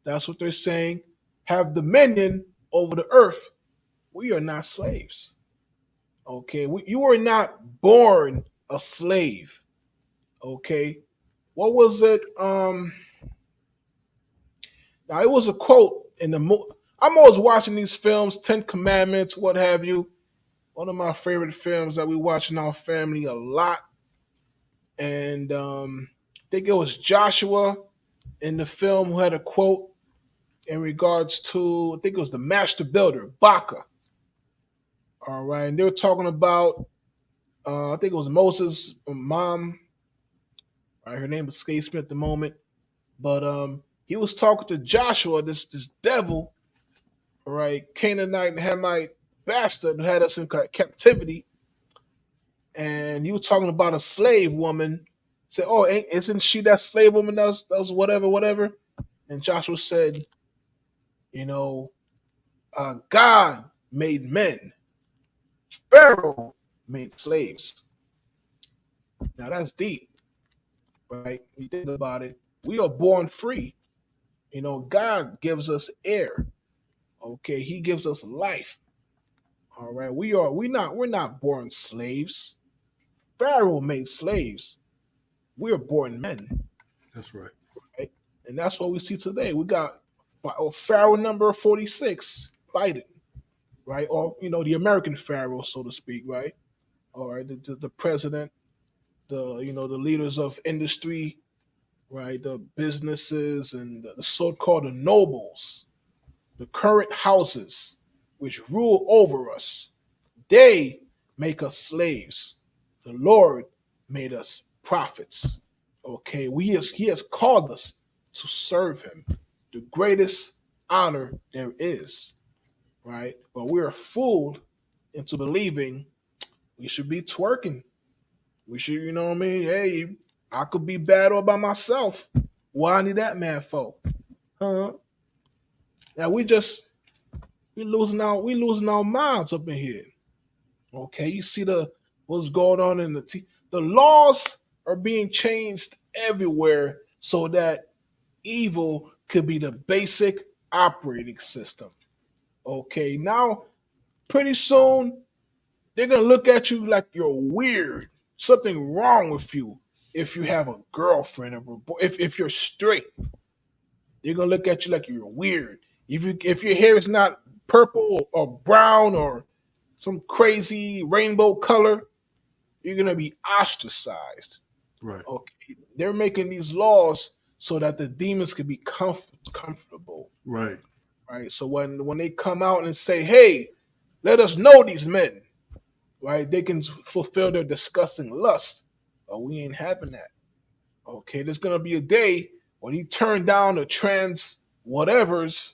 That's what they're saying. Have dominion over the earth. We are not slaves. Okay. You were not born a slave. Okay. What was it? Now it was a quote in the. I'm always watching these films, Ten Commandments, what have you. One of my favorite films that we watch in our family a lot, and I think it was Joshua in the film who had a quote in regards to, I think it was the master builder, Baca. All right, and they were talking about, I think it was Moses' mom. Right, her name escapes me at the moment, but he was talking to Joshua, this devil, right, Canaanite and Hamite bastard who had us in captivity, and he was talking about a slave woman. Said, "Oh, isn't she that slave woman that was whatever, whatever?" And Joshua said, "You know, God made men, Pharaoh made slaves." Now that's deep, right? You think about it. We are born free. You know, God gives us air. Okay, He gives us life. All right, we're not born slaves. Pharaoh made slaves. We are born men, That's right. right? And that's what we see today. We got Pharaoh number 46 fighting, right? Or the American Pharaoh, so to speak, right? All right, the president, the leaders of industry, right? The businesses and the so-called the nobles, the current houses, which rule over us. They make us slaves. The Lord made us prophets. Okay, He has called us to serve Him, the greatest honor there is, right? But we are fooled into believing we should be twerking. We should, you know what I mean? Hey, I could be bad all by myself. Why I need that man for? Huh? Now we losing our minds up in here. Okay, you see what's going on in the laws are being changed everywhere so that evil could be the basic operating system. Okay, now pretty soon they're gonna look at you like you're weird, something wrong with you if you have a girlfriend or if you're straight. They're gonna look at you like you're weird. If your hair is not purple or brown or some crazy rainbow color, you're gonna be ostracized. Right. Okay, they're making these laws so that the demons can be comfortable, Right. right? So when they come out and say, "Hey, let us know these men," right? They can fulfill their disgusting lust. But we ain't having that. Okay, there's gonna be a day when you turn down the trans whatevers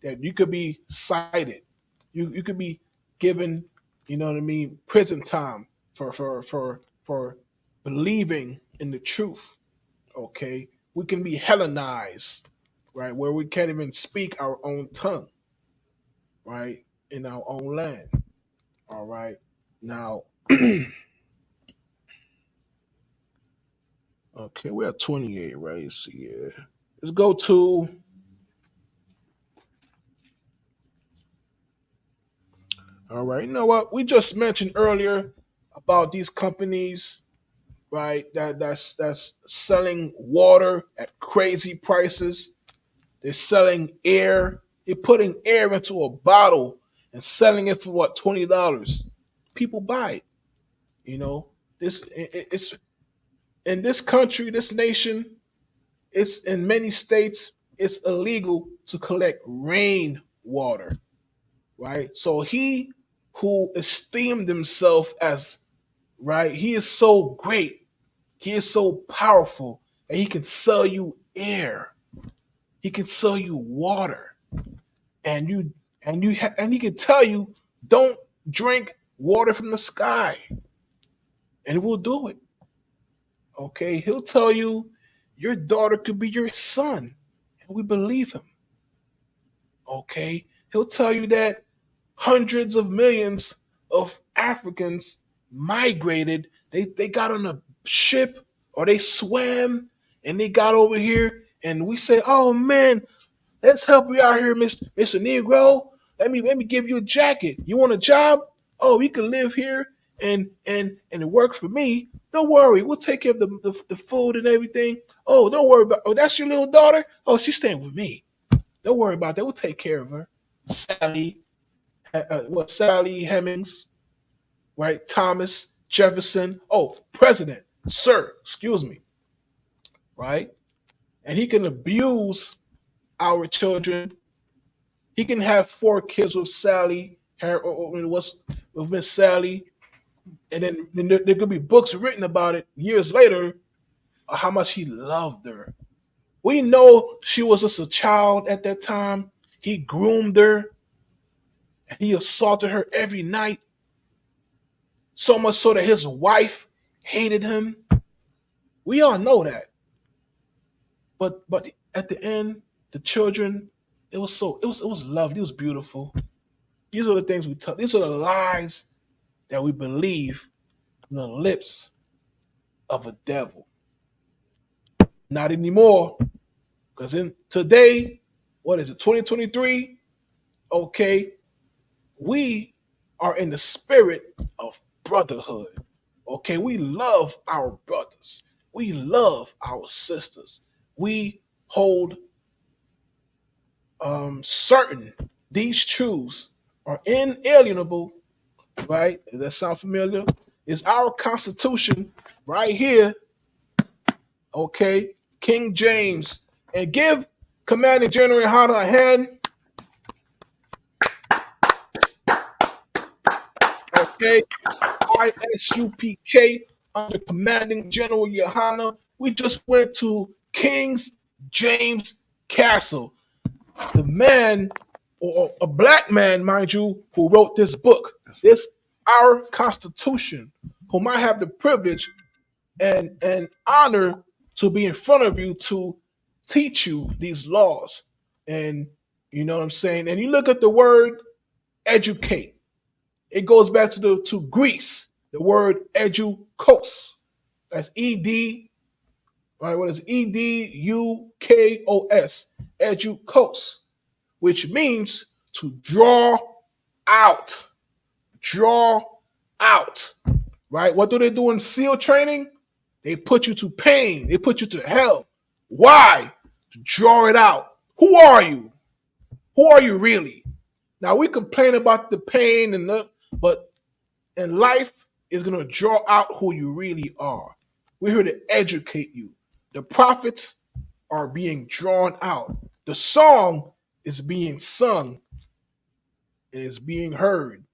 that you could be cited. You could be given, you know what I mean, prison time for believing in the truth. Okay, we can be Hellenized, right, where we can't even speak our own tongue, right, in our own land. All right, now, okay, we're at 28, right? Let's see here. Let's go to. All right, you know what? We just mentioned earlier about these companies, right? That's selling water at crazy prices. They're selling air. They're putting air into a bottle and selling it for what, $20. People buy it. You know, it's in this country, this nation. It's in many states. It's illegal to collect rain water, right? So he who esteemed himself as right, he is so great, he is so powerful that he can sell you air, he can sell you water, and and and he can tell you, don't drink water from the sky, and we'll do it. Okay, he'll tell you your daughter could be your son, and we believe him. Okay, he'll tell you that hundreds of millions of Africans migrated. They got on a ship or they swam and they got over here, and we say, "Oh man, let's help you out here, Mr. Negro. Let me give you a jacket. You want a job? Oh, you can live here and work for me. Don't worry, we'll take care of the food and everything. Oh, don't worry about. Oh, that's your little daughter. Oh, she's staying with me. Don't worry about that. We'll take care of her. Sally, Sally Hemings, right? Thomas Jefferson. Oh, President, sir, excuse me, right? And he can abuse our children. He can have 4 kids with Sally, with Miss Sally, and then there could be books written about it years later of how much he loved her. We know she was just a child at that time. He groomed her and he assaulted her every night, so much so that his wife hated him. We all know that. But at the end, the children, it was lovely, it was beautiful. These are the things we tell. These are the lies that we believe from the lips of a devil. Not anymore. Because in today, what is it, 2023? Okay, we are in the spirit of brotherhood. Okay, we love our brothers. We love our sisters. We hold certain these truths are inalienable, right? Does that sound familiar? It's our Constitution right here, okay? King James. And give Commanding General Hunter a hand. Okay, ISUPK under Commanding General Yohana. We just went to King's James Castle. The man, or a black man, mind you, who wrote this book. This our Constitution, whom I have the privilege and honor to be in front of you to teach you these laws. And you know what I'm saying? And you look at the word educate. It goes back to Greece, the word edukos. That's ED, right? What is EDUKOS? Edukos, which means to draw out. Draw out, right? What do they do in SEAL training? They put you to pain. They put you to hell. Why? To draw it out. Who are you? Who are you really? Now we complain about the pain but in life is going to draw out who you really are. We're here to educate you. The prophets are being drawn out. The song is being sung. It is being heard.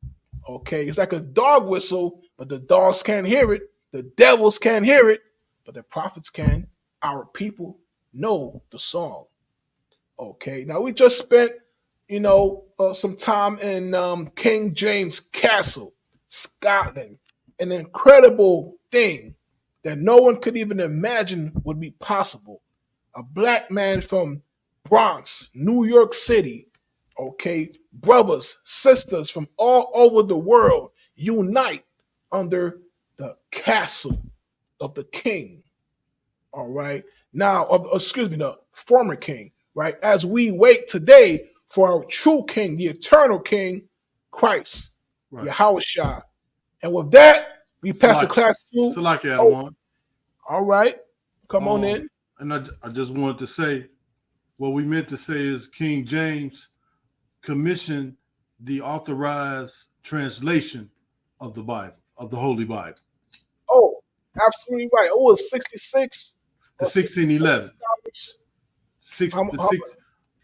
Okay, it's like a dog whistle, but the dogs can't hear it. The devils can't hear it, but the prophets can. Our people know the song. Okay, now we just spent, some time in King James Castle, Scotland. An incredible thing that no one could even imagine would be possible. A black man from Bronx, New York City, okay, brothers, sisters from all over the world unite under the castle of the king. All right. Now, the former king, right? As we wait today for our true king, the eternal king, Christ, right. Yahushua. And with that, we pass the class to. All right. Come on in. And I just wanted to say, what we meant to say is King James commissioned the authorized translation of the Bible, of the Holy Bible. Oh, absolutely right. It was 66. The 1611.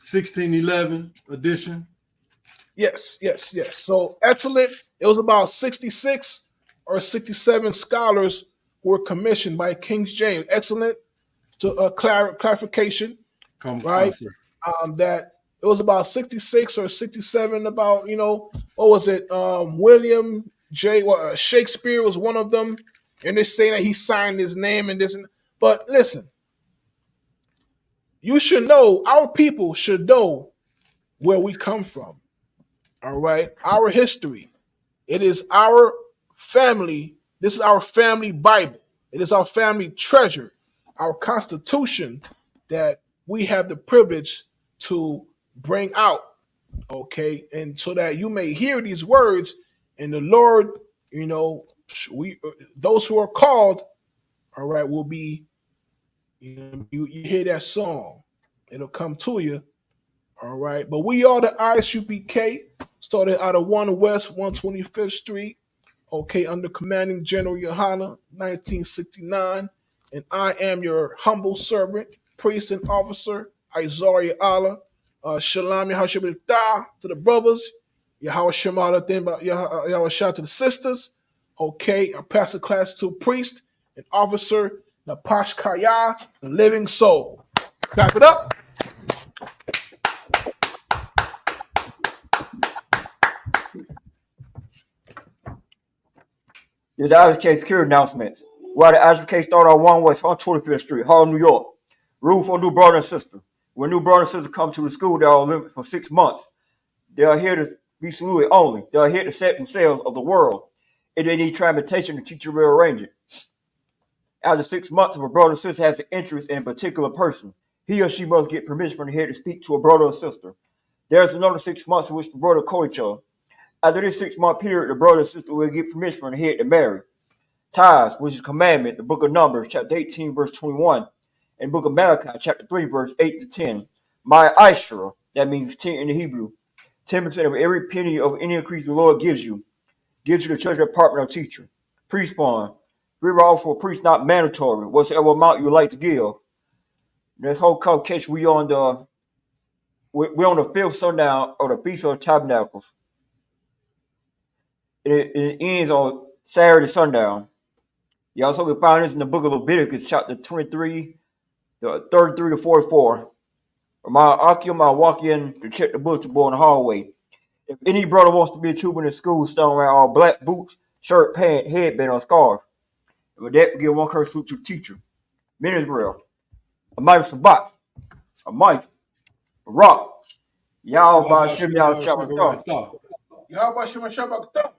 1611 edition. Yes. So excellent. It was about 66 or 67 scholars who were commissioned by King James. Excellent to clarification, right? That It was about 66 or 67. About what was it? William J. Shakespeare was one of them, and they're saying that he signed his name and this. But listen, you should know. Our people should know where we come from. All right, our history. It is our family. This is our family Bible. It is our family treasure, our Constitution that we have the privilege to bring out, okay? And so that you may hear these words, and the Lord, those who are called, all right, will be, you hear that song, it'll come to you, all right? But we are the ISUPK, started out of 1 West 125th Street, okay, under commanding General Yohana, 1969, and I am your humble servant, priest and officer, Isaiah Allah. Shalom Yahashua to the brothers, Yahweh Shema Yahweh Shah to the sisters. Okay, I pass the class to priest and officer, Napash Kaya, the living soul. Clap it up. Here's the ISUPK security announcements. While the ISUPK started on 1 West 125th Street, Harlem, New York. Rule for new brother and sister. When new brother and sister come to the school, they are limited for 6 months. They are here to be saluted only. They are here to set themselves of the world. If they need transportation, the teacher will arrange it. After 6 months, if a brother or sister has an interest in a particular person, he or she must get permission from the head to speak to a brother or sister. There is another 6 months in which the brother call each other. After this 6 month period, the brother or sister will get permission from the head to marry. Tithes, which is a commandment, the book of Numbers, chapter 18, verse 21, and the book of Malachi, chapter 3, verse 8 to 10. My Ishra, that means 10 in the Hebrew. 10% of every penny of any increase the Lord gives you the treasury department of teacher. Priest fund. We were all for a priest, not mandatory. Whatsoever amount you would like to give. This whole convocation, we on the fifth sundown of the Feast of Tabernacles. It ends on Saturday sundown. You also can find this in the book of Leviticus, chapter 23, 33 to 44. I walk in to check the bulletin board in the hallway. If any brother wants to be a trooper in the school, starting around all black boots, shirt, pant, headband, or scarf. With that, we give one curse salute to the teacher. Men Israel. A mighty Sabbat. A mighty rock. Y'all by Shem Yahweh Shabbat. Yahweh Shema Shabbat.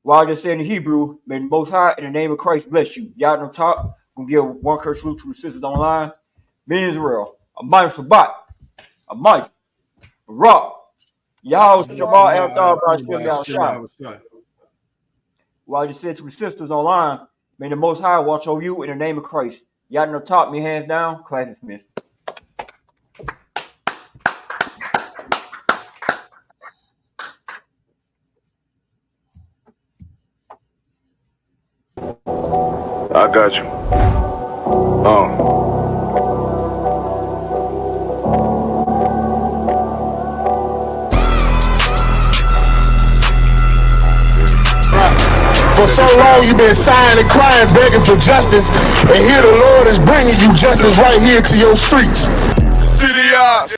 Well, I just said in Hebrew, may the Most High in the name of Christ bless you. Y'all on top, gonna give one curse salute to the sisters online. Men Israel. A mighty Sabbat. A mighty rock. Yahweh Shabbat by Shem Yahweh. Well, I just said to the sisters online, may the Most High watch over you in the name of Christ. Y'all on top, me hands down, class dismissed. I got you. For so long you've been sighing and crying, begging for justice, and here the Lord is bringing you justice right here to your streets. City eyes.